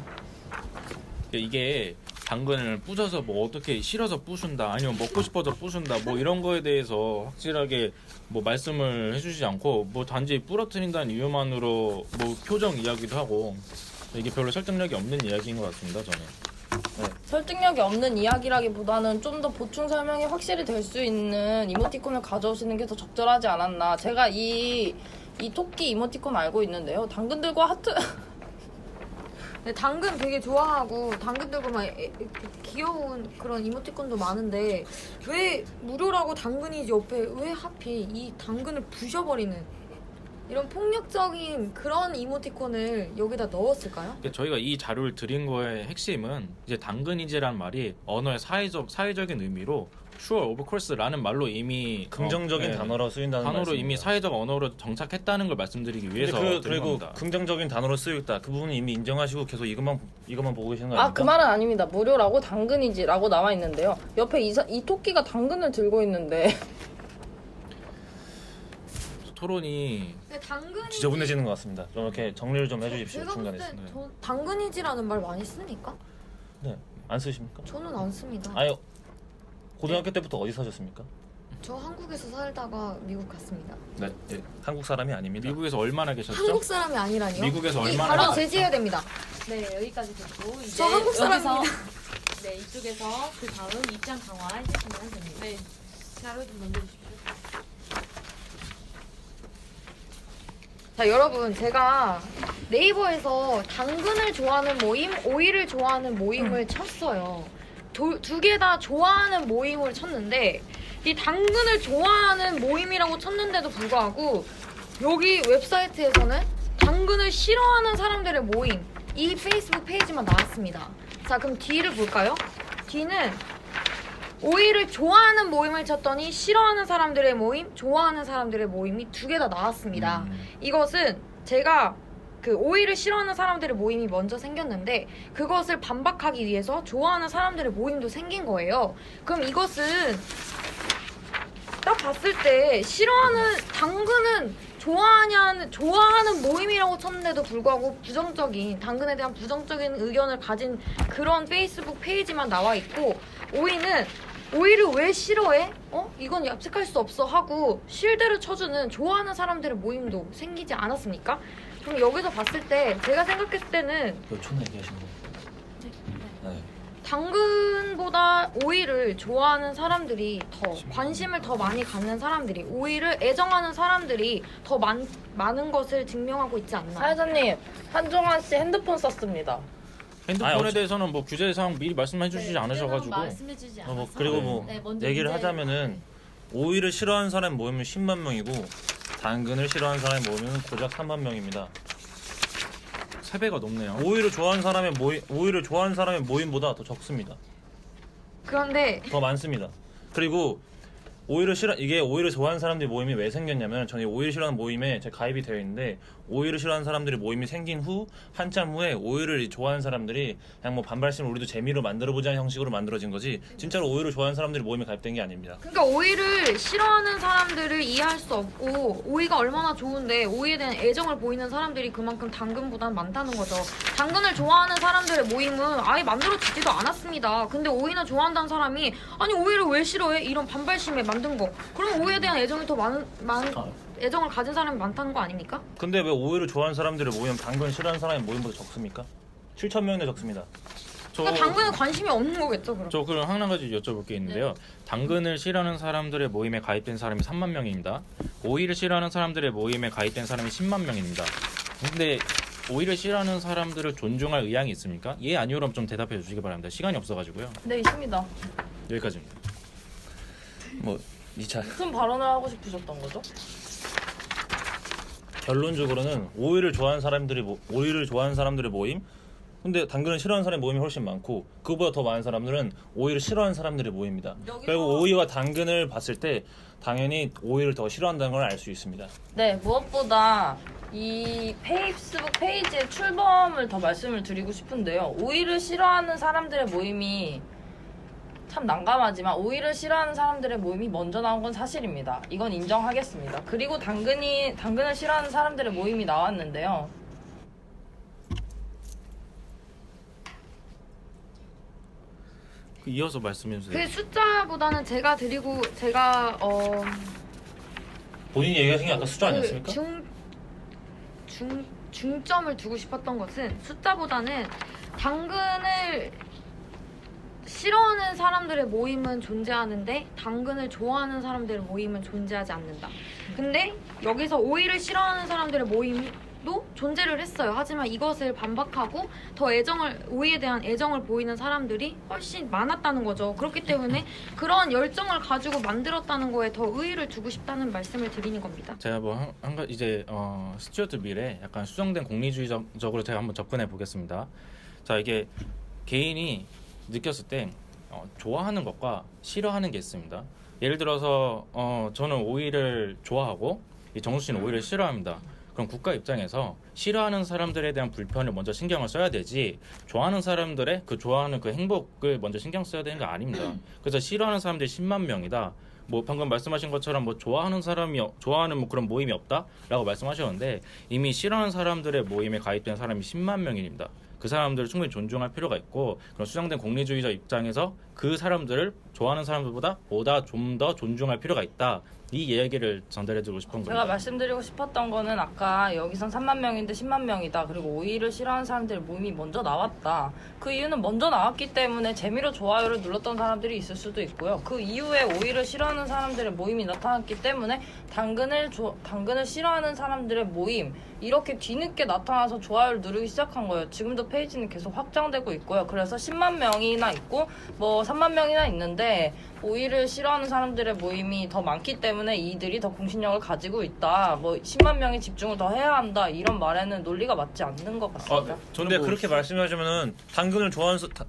이게 당근을 부셔서 뭐 어떻게 싫어서 부순다 아니면 먹고 싶어서 부순다 뭐 이런 거에 대해서 확실하게 뭐 말씀을 해주시지 않고 뭐 단지 부러뜨린다는 이유만으로 뭐 표정 이야기도 하고 이게 별로 설득력이 없는 이야기인 것 같습니다. 저는. 설득력이 없는 이야기라기보다는 좀 더 보충 설명이 확실히 될 수 있는 이모티콘을 가져오시는 게 더 적절하지 않았나. 제가 이 토끼 이모티콘 알고 있는데요. 당근 들고 하트. 네, 당근 되게 좋아하고 당근 들고 막 귀여운 그런 이모티콘도 많은데 왜 무료라고 당근이지 옆에 왜 하필 이 당근을 부셔버리는 이런 폭력적인 그런 이모티콘을 여기다 넣었을까요? 그러니까 저희가 이 자료를 드린 거의 핵심은 이제 당근이지라는 말이 언어의 사회적인 의미로 sure of course라는 말로 이미 긍정적인 단어로 쓰인다는 단어로 말씀입니다. 이미 사회적 언어로 정착했다는 걸 말씀드리기 위해서 드린 그리고 겁니다. 긍정적인 단어로 쓰였다. 그 부분은 이미 인정하시고 계속 이것만 보고 계시는 거 아닙니까? 그 말은 아닙니다. 무료라고 당근이지 라고 나와 있는데요. 옆에 이 토끼가 당근을 들고 있는데 토론이 네, 당근이 지저분해지는 것 같습니다. 좀 이렇게 정리를 좀 해주십시오. 제가 중간에. 볼 때 당근이지라는 말 많이 씁니까? 네, 안 쓰십니까? 저는 안 씁니다. 아유, 고등학교 때부터 어디 사셨습니까? 저 한국에서 살다가 미국 갔습니다. 네, 한국 사람이 아닙니다. 미국에서 얼마나 계셨죠? 한국 사람이 아니라니요? 미국에서 이 얼마나 발언 제지해야 됩니다. 네, 여기까지 듣고 이제 저 한국 사람입니다. 여기서, 네, 이쪽에서 그 다음 입장 강화 해주시면 됩니다. 네, 자료 좀 넘겨주십시오. 자, 여러분, 제가 네이버에서 당근을 좋아하는 모임, 오이를 좋아하는 모임을 쳤어요. 두 개 다 좋아하는 모임을 쳤는데 이 당근을 좋아하는 모임이라고 쳤는데도 불구하고 여기 웹사이트에서는 당근을 싫어하는 사람들의 모임, 이 페이스북 페이지만 나왔습니다. 자, 그럼 D를 볼까요? D는 오이를 좋아하는 모임을 쳤더니 싫어하는 사람들의 모임, 좋아하는 사람들의 모임이 두 개 다 나왔습니다. 이것은 제가 그 오이를 싫어하는 사람들의 모임이 먼저 생겼는데 그것을 반박하기 위해서 좋아하는 사람들의 모임도 생긴 거예요. 그럼 이것은 딱 봤을 때 싫어하는 당근은 좋아하는 모임이라고 쳤는데도 불구하고 당근에 대한 부정적인 의견을 가진 그런 페이스북 페이지만 나와 있고 오이를 왜 싫어해? 이건 납득할 수 없어 하고 실드를 쳐주는 좋아하는 사람들의 모임도 생기지 않았습니까? 그럼 여기서 봤을 때 제가 생각했을 때는 몇 초나 얘기하시는 거예요? 네. 당근보다 오이를 좋아하는 사람들이 더 관심을 더 많이 갖는 사람들이 오이를 애정하는 사람들이 더 많은 것을 증명하고 있지 않나. 사회자님, 한종환 씨 핸드폰 썼습니다. 핸드폰에 대해서는 뭐 규제 사항 미리 말씀해 주시지 네, 않으셔가지고 말씀해주지 않아서. 그리고 네, 먼저 얘기를 문제- 하자면은 오이를 싫어하는 사람 모이면 10만 명이고 당근을 싫어하는 사람이 모이면 고작 3만 명입니다. 3배가 높네요. 오이를 좋아하는 사람의 모임보다 더 적습니다. 그런데 더 많습니다. 그리고 이게 오이를 좋아하는 사람들이 모임이 왜 생겼냐면, 저는 이 오이를 싫어하는 모임에 제가 가입이 되어 있는데, 오이를 싫어하는 사람들이 모임이 생긴 후 한참 후에 오이를 좋아하는 사람들이 그냥 뭐 반발심을 우리도 재미로 만들어보자는 형식으로 만들어진 거지, 진짜로 오이를 좋아하는 사람들이 모임에 가입된 게 아닙니다. 그러니까 오이를 싫어하는 사람들을 이해할 수 없고, 오이가 얼마나 좋은데 오이에 대한 애정을 보이는 사람들이 그만큼 당근보다는 많다는 거죠. 당근을 좋아하는 사람들의 모임은 아예 만들어지지도 않았습니다. 근데 오이는 좋아한다는 사람이 아니 오이를 왜 싫어해? 이런 반발심에 만든 거. 그럼 오이에 대한 애정이 더 애정을 가진 사람이 많다는 거 아닙니까? 근데 왜 오이를 좋아하는 사람들의 모임, 당근 싫어하는 사람의 모임보다 적습니까? 7,000명이나 적습니다. 그러니까 당근에 관심이 없는 거겠죠, 그럼. 저 그럼 한 가지 여쭤볼 게 있는데요. 당근을 싫어하는 사람들의 모임에 가입된 사람이 3만 명입니다. 오이를 싫어하는 사람들의 모임에 가입된 사람이 10만 명입니다. 근데 오이를 싫어하는 사람들을 존중할 의향이 있습니까? 예, 아니오라면 좀 대답해 주시기 바랍니다. 시간이 없어가지고요. 네, 있습니다. 여기까지입니다. 뭐 2차 무슨 발언을 하고 싶으셨던 거죠? 결론적으로는 오이를 좋아하는 사람들의 모임, 근데 당근을 싫어하는 사람의 모임이 훨씬 많고, 그보다 더 많은 사람들은 오이를 싫어하는 사람들의 모임입니다. 결국 오이와 당근을 봤을 때 당연히 오이를 더 싫어한다는 걸 알 수 있습니다. 네, 무엇보다 이 페이스북 페이지의 출범을 더 말씀을 드리고 싶은데요. 오이를 싫어하는 사람들의 모임이 참 난감하지만 오이를 싫어하는 사람들의 모임이 먼저 나온 건 사실입니다. 이건 인정하겠습니다. 그리고 당근을 싫어하는 사람들의 모임이 나왔는데요. 이어서 말씀해 주세요. 그 숫자보다는 제가 본인이 얘기하신 게 아까 숫자 아니었습니까? 중점을 두고 싶었던 것은 숫자보다는 당근을 싫어하는 사람들의 모임은 존재하는데 당근을 좋아하는 사람들의 모임은 존재하지 않는다. 근데 여기서 오이를 싫어하는 사람들의 모임도 존재를 했어요. 하지만 이것을 반박하고 더 오이에 대한 애정을 보이는 사람들이 훨씬 많았다는 거죠. 그렇기 때문에 그런 열정을 가지고 만들었다는 거에 더 의의를 두고 싶다는 말씀을 드리는 겁니다. 제가 뭐 한 가지 이제 스튜어트 밀에 약간 수정된 공리주의적으로 제가 한번 접근해 보겠습니다. 자, 이게 개인이 느꼈을 때 좋아하는 것과 싫어하는 게 있습니다. 예를 들어서 저는 오이를 좋아하고 이 정수 씨는 오이를 싫어합니다. 그럼 국가 입장에서 싫어하는 사람들에 대한 불편을 먼저 신경을 써야 되지, 좋아하는 사람들의 좋아하는 그 행복을 먼저 신경 써야 되는 거 아닙니다. 그래서 싫어하는 사람들이 10만 명이다. 뭐 방금 말씀하신 것처럼 뭐 좋아하는 뭐 그런 모임이 없다라고 말씀하셨는데, 이미 싫어하는 사람들의 모임에 가입된 사람이 10만 명입니다. 그 사람들을 충분히 존중할 필요가 있고, 그런 수정된 공리주의자 입장에서 그 사람들을 좋아하는 사람들보다 좀 더 존중할 필요가 있다. 이 얘기를 전달해드리고 싶은 겁니다. 제가 말씀드리고 싶었던 거는 아까 여기선 3만 명인데 10만 명이다. 그리고 오이를 싫어하는 사람들의 모임이 먼저 나왔다. 그 이유는 먼저 나왔기 때문에 재미로 좋아요를 눌렀던 사람들이 있을 수도 있고요. 그 이후에 오이를 싫어하는 사람들의 모임이 나타났기 때문에 당근을 싫어하는 사람들의 모임, 이렇게 뒤늦게 나타나서 좋아요를 누르기 시작한 거예요. 지금도 페이지는 계속 확장되고 있고요. 그래서 10만 명이나 있고 뭐 3만 명이나 있는데 오이를 싫어하는 사람들의 모임이 더 많기 때문에 이들이 더 공신력을 가지고 있다. 뭐 10만 명이 집중을 더 해야 한다. 이런 말에는 논리가 맞지 않는 것 같습니다. 근데 그렇게 말씀하시면은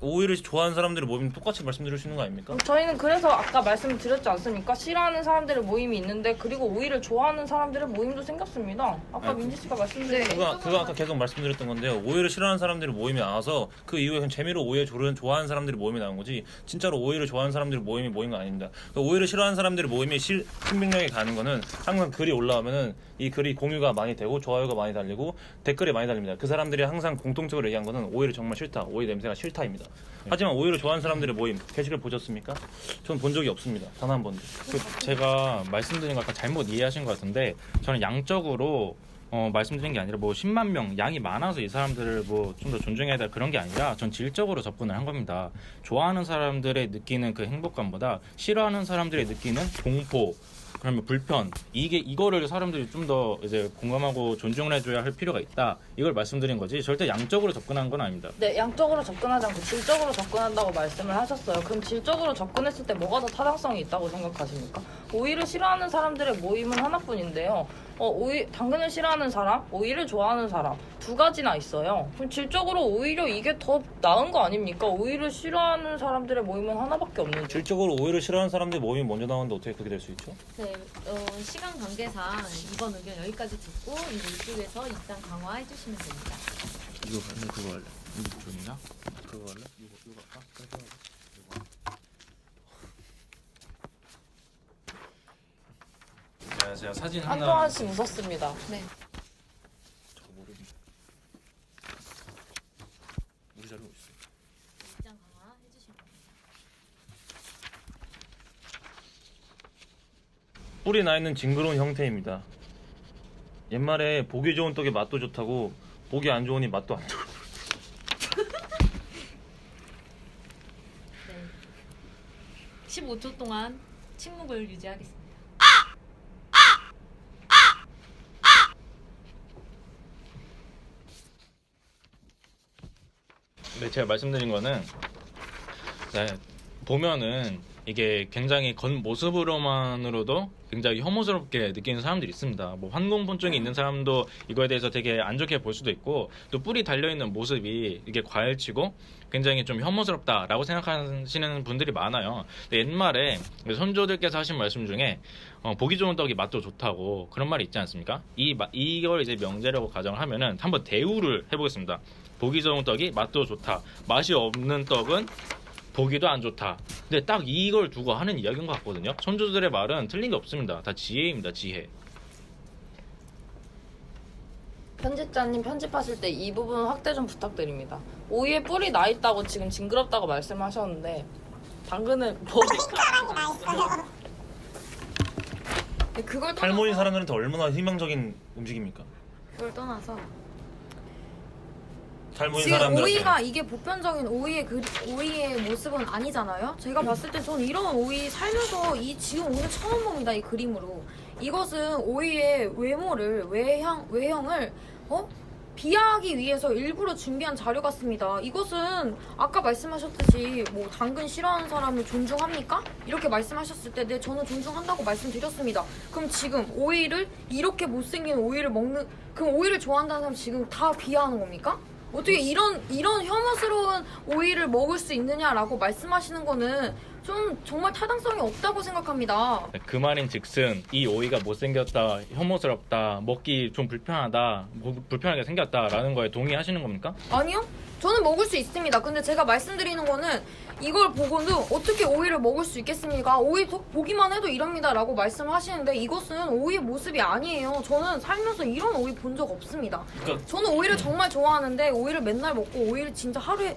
오이를 좋아하는 사람들의 모임 똑같이 말씀드릴 수 있는 거 아닙니까? 저희는 그래서 아까 말씀드렸지 않습니까? 싫어하는 사람들의 모임이 있는데 그리고 오이를 좋아하는 사람들의 모임도 생겼습니다. 아까 민지 씨가 말씀드린 그거 아까 계속 말씀드렸던 건데요. 오이를 싫어하는 사람들의 모임이 나와서 그 이후에 그냥 재미로 오이를 좋아하는 사람들의 모임이 나온 거지, 진짜로 오이를 좋아하는 사람들의 모임이 모인 건 아닙니다. 오이를 싫어하는 사람들의 모임이 신빙력이 가는 거는 항상 글이 올라오면은 이 글이 공유가 많이 되고 좋아요가 많이 달리고 댓글이 많이 달립니다. 그 사람들이 항상 공통적으로 얘기한 거는 오이를 정말 싫다, 오이 냄새가 싫다입니다. 하지만 오이를 좋아하는 사람들의 모임 게시글 보셨습니까? 저는 본 적이 없습니다. 단 한 번도. 제가 말씀드린 거 약간 잘못 이해하신 것 같은데, 저는 양적으로 말씀드린 게 아니라 뭐 10만 명 양이 많아서 이 사람들을 뭐 좀 더 존중해야 될 그런 게 아니라, 전 질적으로 접근을 한 겁니다. 좋아하는 사람들의 느끼는 그 행복감보다 싫어하는 사람들의 느끼는 공포, 그러면 불편 이거를 사람들이 좀 더 이제 공감하고 존중을 해줘야 할 필요가 있다. 이걸 말씀드린 거지 절대 양적으로 접근한 건 아닙니다. 네, 양적으로 접근하지 않고 질적으로 접근한다고 말씀을 하셨어요. 그럼 질적으로 접근했을 때 뭐가 더 타당성이 있다고 생각하십니까? 오이를 싫어하는 사람들의 모임은 하나뿐인데요. 당근을 싫어하는 사람, 오이를 좋아하는 사람 두 가지나 있어요. 그럼 질적으로 오히려 이게 더 나은 거 아닙니까? 오이를 싫어하는 사람들의 모임은 하나밖에 없는데. 질적으로 오해를 싫어하는 사람들이 모임이 먼저 나오는데 어떻게 그렇게 될 수 있죠? 네, 시간 관계상 이번 의견 여기까지 듣고 이제 이쪽에서 입장 강화해 주시면 됩니다. 이거 할래? 그거 할래? 이거 좋냐? 그거 할래? 이거 할까? 제가 사진 하나 한동안 씨 웃었습니다. 네. 저거 모르겠네. 우리 자료 있어. 입장 강화해 주시면 됩니다. 뿔이 나 있는 징그러운 형태입니다. 옛말에 보기 좋은 떡이 맛도 좋다고 보기 안 좋으니 맛도 안 좋고. 네. 15초 동안 침묵을 유지하겠습니다. 네, 제가 말씀드린 거는 네, 보면은 이게 굉장히 겉모습으로만으로도 굉장히 혐오스럽게 느끼는 사람들이 있습니다. 뭐 환공본증이 있는 사람도 이거에 대해서 되게 안 좋게 볼 수도 있고 또 뿔이 달려있는 모습이 이게 과일치고 굉장히 좀 혐오스럽다라고 생각하시는 분들이 많아요. 근데 옛말에 선조들께서 하신 말씀 중에 보기 좋은 떡이 맛도 좋다고 그런 말이 있지 않습니까? 이걸 이제 명제라고 가정을 하면은 한번 대우를 해보겠습니다. 보기 좋은 떡이 맛도 좋다. 맛이 없는 떡은 보기도 안 좋다. 근데 딱 이걸 두고 하는 이야기인 것 같거든요. 선조들의 말은 틀린 게 없습니다. 다 지혜입니다. 지혜. 편집자님 편집하실 때 이 부분 확대 좀 부탁드립니다. 오이에 뿔이 나 있다고 지금 징그럽다고 말씀하셨는데 당근은 머리카락이 나 있어요. 네, 그걸 떠나서, 탈모인 사람들한테 얼마나 희망적인 음식입니까? 그걸 떠나서 탈모인 지금 사람들한테 오이가 이게 보편적인 오이의 모습은 아니잖아요. 제가 봤을 때 저는 이런 오이 살면서 지금 오늘 처음 봅니다. 이 그림으로. 이것은 오이의 외형을 비하하기 위해서 일부러 준비한 자료 같습니다. 이것은 아까 말씀하셨듯이 뭐 당근 싫어하는 사람을 존중합니까? 이렇게 말씀하셨을 때 네, 저는 존중한다고 말씀드렸습니다. 그럼 지금 이렇게 못생긴 오이를 먹는, 그럼 오이를 좋아한다는 사람 지금 다 비하하는 겁니까? 어떻게 이런 혐오스러운 오이를 먹을 수 있느냐라고 말씀하시는 거는 좀 정말 타당성이 없다고 생각합니다. 그 말인 즉슨 이 오이가 못생겼다, 혐오스럽다, 먹기 좀 불편하다, 불편하게 생겼다라는 거에 동의하시는 겁니까? 아니요? 저는 먹을 수 있습니다. 근데 제가 말씀드리는 거는 이걸 보고도 어떻게 오이를 먹을 수 있겠습니까? 오이 보기만 해도 이럽니다 라고 말씀을 하시는데 이것은 오이의 모습이 아니에요. 저는 살면서 이런 오이 본 적 없습니다. 저는 오이를 정말 좋아하는데 오이를 맨날 먹고 오이를 진짜 하루에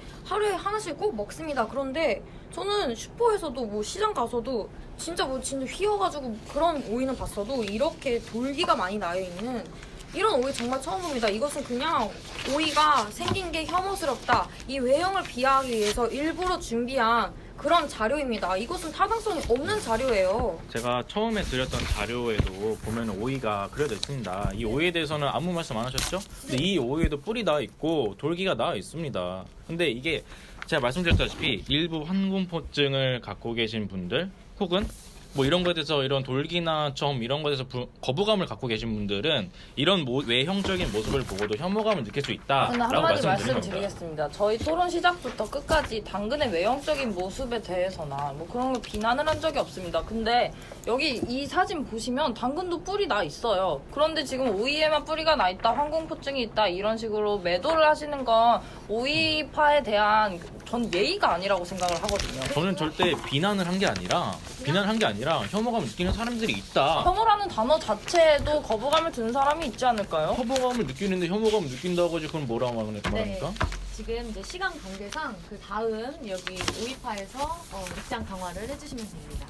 하나씩 꼭 먹습니다. 그런데 저는 슈퍼에서도 뭐 시장 가서도 진짜 휘어가지고 그런 오이는 봤어도 이렇게 돌기가 많이 나여있는 이런 오이 정말 처음 봅니다. 이것은 그냥 오이가 생긴 게 혐오스럽다. 이 외형을 비하하기 위해서 일부러 준비한 그런 자료입니다. 이것은 타당성이 없는 자료예요. 제가 처음에 드렸던 자료에도 보면 오이가 그려져 있습니다. 이 오이에 대해서는 아무 말씀 안 하셨죠? 근데 이 오이에도 뿔이 나 있고 돌기가 나 있습니다. 근데 이게 제가 말씀드렸다시피 일부 환공포증을 갖고 계신 분들 혹은 뭐 이런 거에 대해서 이런 돌기나 점 이런 거에 대해서 거부감을 갖고 계신 분들은 이런 외형적인 모습을 보고도 혐오감을 느낄 수 저는 있다라고 한마디 말씀드리는 겁니다. 말씀드리겠습니다. 저희 토론 시작부터 끝까지 당근의 외형적인 모습에 대해서나 뭐 그런 걸 비난을 한 적이 없습니다. 근데 여기 이 사진 보시면 당근도 뿔이 나 있어요. 그런데 지금 오이에만 뿌리가 나 있다, 환공포증이 있다 이런 식으로 매도를 하시는 건 오이파에 대한 전 예의가 아니라고 생각을 하거든요. 저는 절대 비난을 한 게 아니라 혐오감을 느끼는 사람들이 있다. 혐오라는 단어 자체에도 거부감을 드는 사람이 있지 않을까요? 혐오감을 느끼는데 혐오감을 느낀다고 하지 그럼 뭐라고 말합니까? 네. 지금 이제 시간 관계상 그 다음 여기 오이파에서 입장 강화를 해주시면 됩니다.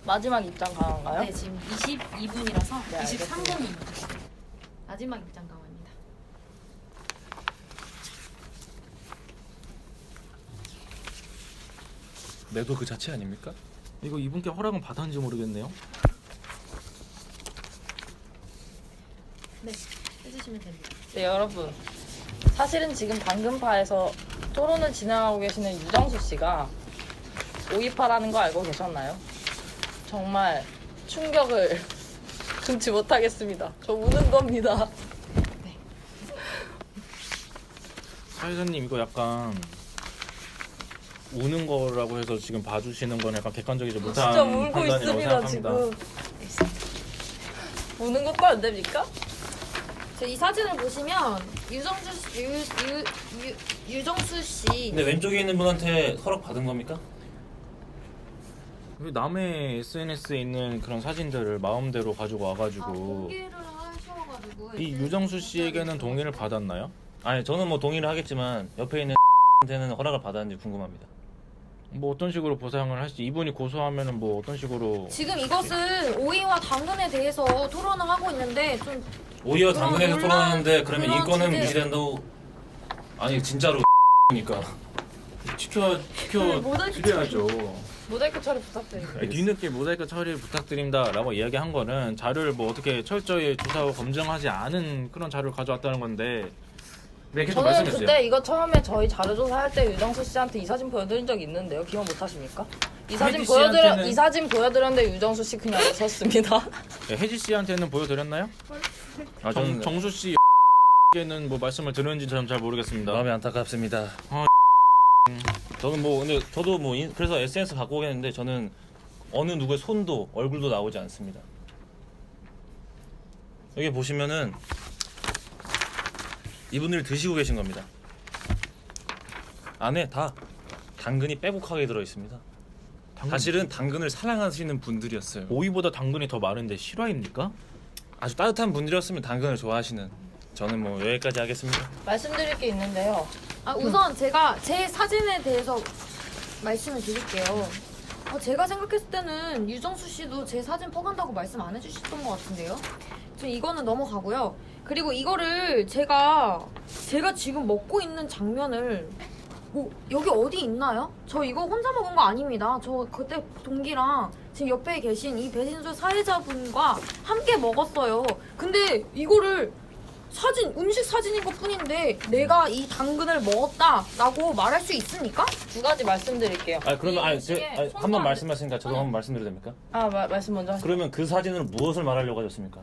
마지막 입장 강한가요? 네, 지금 22분이라서 네, 알겠습니다. 23분입니다. 마지막 입장 강화입니다. 매도 그 자체 아닙니까? 이거 이분께 허락은 받았는지 모르겠네요. 네, 해주시면 됩니다. 네, 여러분. 사실은 지금 당근파에서 토론을 진행하고 계시는 유정수 씨가 오이파라는 거 알고 계셨나요? 정말 충격을 금치 못하겠습니다. 저 우는 겁니다. 사회자님 이거 약간 우는 거라고 해서 지금 봐주시는 건 약간 객관적이지 못한 진짜 울고 판단이라고 있습니다, 생각합니다. 지금. 우는 것도 안 됩니까? 이 사진을 보시면 유정수 씨 근데 왼쪽에 있는 분한테 허락 받은 겁니까? 왜 남의 SNS에 있는 그런 사진들을 마음대로 가지고 와가지고 공개를 하셔가지고 이 유정수 씨에게는 동의를 받았나요? 아니 저는 뭐 동의를 하겠지만 옆에 있는 한테는 허락을 받았는지 궁금합니다. 뭐 어떤 식으로 보상을 할지 이분이 고소하면은 뭐 어떤 식으로 지금 이것은 오이와 당근에 대해서 토론을 하고 있는데 좀 오히려 당근에서 그런 토론하는데 그러면 그런 인권은 주제- 무시된다고. 아니 진짜로 니까 지켜 드려야죠. 모자이크 처리 부탁드립니다. 뒤늦게 모자이크 처리 부탁드린다라고 이야기한 거는 자료를 뭐 어떻게 철저히 조사하고 검증하지 않은 그런 자료를 가져왔다는 건데. 네, 계속 저는 말씀해주세요. 그때 이거 처음에 저희 자료조사할 때 유정수 씨한테 이 사진 보여드린 적 있는데요. 기억 못 하십니까? 이 사진 보여드렸는데 유정수 씨 그냥 웃었습니다. 네, 혜지 씨한테는 보여드렸나요? 아, 저는 정수 씨에게는 뭐 말씀을 드렸는지 저는 잘 모르겠습니다. 마음이 안타깝습니다. 저는 뭐 근데 저도 뭐 그래서 SNS 갖고 오겠는데 저는 어느 누구의 손도 얼굴도 나오지 않습니다. 여기 보시면은 이분들이 드시고 계신 겁니다. 안에 다 당근이 빼곡하게 들어 있습니다. 사실은 당근을 사랑하시는 분들이었어요. 오이보다 당근이 더 마른데 실화입니까? 아주 따뜻한 분들이었으면 당근을 좋아하시는. 저는 뭐 여기까지 하겠습니다. 말씀드릴 게 있는데요. 우선 제가 제 사진에 대해서 말씀을 드릴게요. 제가 생각했을 때는 유정수 씨도 제 사진 퍼간다고 말씀 안 해주셨던 것 같은데요. 지금 이거는 넘어가고요. 그리고 이거를 제가 지금 먹고 있는 장면을 뭐 여기 어디 있나요? 저 이거 혼자 먹은 거 아닙니다. 저 그때 동기랑 지금 옆에 계신 이 배신수 사회자분과 함께 먹었어요. 근데 이거를 음식 사진인 것 뿐인데 내가 이 당근을 먹었다라고 말할 수 있습니까? 두 가지 말씀드릴게요. 그러면 손도 한 번 안 말씀하시니까 저도 한 번 말씀드려도 됩니까? 말씀 먼저 하세요. 그러면 그 사진으로 무엇을 말하려고 하셨습니까?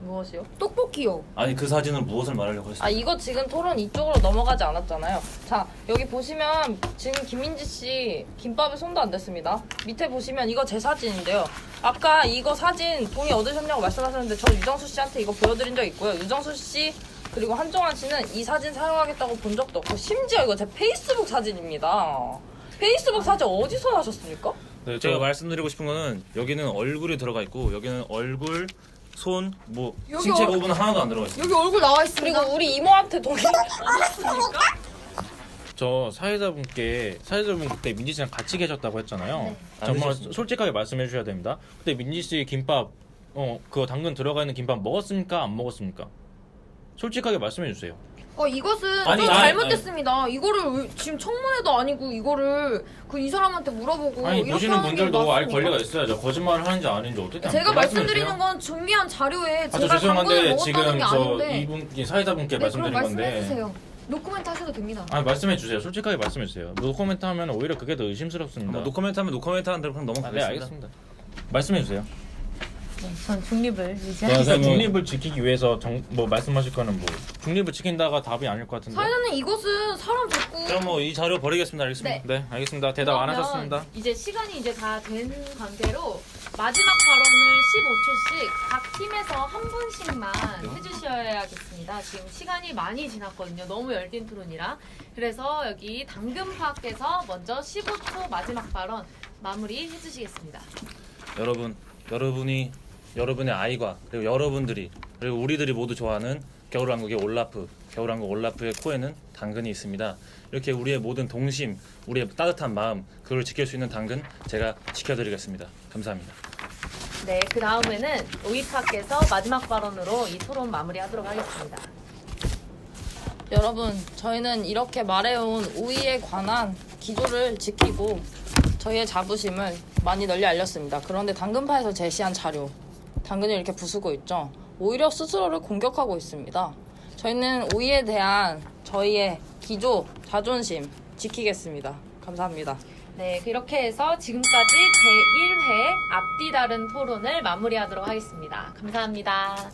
무엇이요? 떡볶이요. 아니 그 사진은 무엇을 말하려고 했습니까? 이거 지금 토론 이쪽으로 넘어가지 않았잖아요. 자, 여기 보시면 지금 김민지 씨 김밥에 손도 안 댔습니다. 밑에 보시면 이거 제 사진인데요. 아까 이거 사진 동의 얻으셨냐고 말씀하셨는데 저 유정수 씨한테 이거 보여드린 적 있고요. 유정수 씨 그리고 한정환 씨는 이 사진 사용하겠다고 본 적도 없고 심지어 이거 제 페이스북 사진입니다. 페이스북 사진 어디서 나셨습니까? 네, 제가 말씀드리고 싶은 거는 여기는 얼굴이 들어가 있고 여기는 얼굴, 손, 뭐 여기 신체 부분은 하나도 안 들어가 있어요. 여기 얼굴 나와 있습니다. 그리고 우리 이모한테 동의 얻었습니까? 저 사회자분께 그때 민지 씨랑 같이 계셨다고 했잖아요. 네. 정말 아니셨습니다. 솔직하게 말씀해 주셔야 됩니다. 그때 민지 씨 김밥 그거 당근 들어가 있는 김밥 먹었습니까? 안 먹었습니까? 솔직하게 말씀해 주세요. 이것은 아니, 좀 아니, 잘못됐습니다. 이거를 지금 청문회도 아니고 이거를 이 사람한테 물어보고 아니 이렇게 보시는 하는 게 분들도 알 맞습니까? 권리가 있어야죠. 거짓말을 하는지 아닌지 어떻게 제가 압니까? 말씀해 말씀드리는 주세요. 건 준비한 자료에 저 제가 당근을 죄송한데 먹었다는 지금 게 저 아닌데 이분 사회자분께 그럼 말씀드린 말씀해 건데 주세요. 노코멘트 하셔도 됩니다. 말씀해 주세요. 솔직하게 말씀해 주세요. 노코멘트 하면 오히려 그게 더 의심스럽습니다. 뭐 노코멘트 하면 노코멘트 하는 대로 그냥 네, 넘어가겠습니다. 알겠습니다. 말씀해 주세요. 전 중립을 그래서 유지하겠습니다. 중립을 지키기 위해서 뭐 말씀하실 거는 뭐 중립을 지킨다가 답이 아닐 것 같은데. 사회자님 이것은 사람 자꾸 그럼 뭐 이 자료 버리겠습니다. 알겠습니다. 네, 알겠습니다. 대답 안 그러면 하셨습니다. 이제 시간이 이제 다 된 관계로 마지막 발언을 15초씩 각 팀에서 한 분씩만 해주셔야겠습니다. 지금 시간이 많이 지났거든요. 너무 열띤 토론이라. 그래서 여기 당근파께서 먼저 15초 마지막 발언 마무리 해주시겠습니다. 여러분의 아이가 그리고 여러분들이 그리고 우리들이 모두 좋아하는 겨울왕국의 겨울왕국 올라프의 코에는 당근이 있습니다. 이렇게 우리의 모든 동심, 우리의 따뜻한 마음 그걸 지킬 수 있는 당근 제가 지켜드리겠습니다. 감사합니다. 네, 그 다음에는 오이파께서 마지막 발언으로 이 토론 마무리하도록 하겠습니다. 여러분, 저희는 이렇게 말해온 우위에 관한 기조를 지키고 저희의 자부심을 많이 널리 알렸습니다. 그런데 당근파에서 제시한 자료, 당근을 이렇게 부수고 있죠. 오히려 스스로를 공격하고 있습니다. 저희는 오이에 대한 저희의 기조, 자존심 지키겠습니다. 감사합니다. 네, 그렇게 해서 지금까지 제1회 앞뒤 다른 토론을 마무리하도록 하겠습니다. 감사합니다.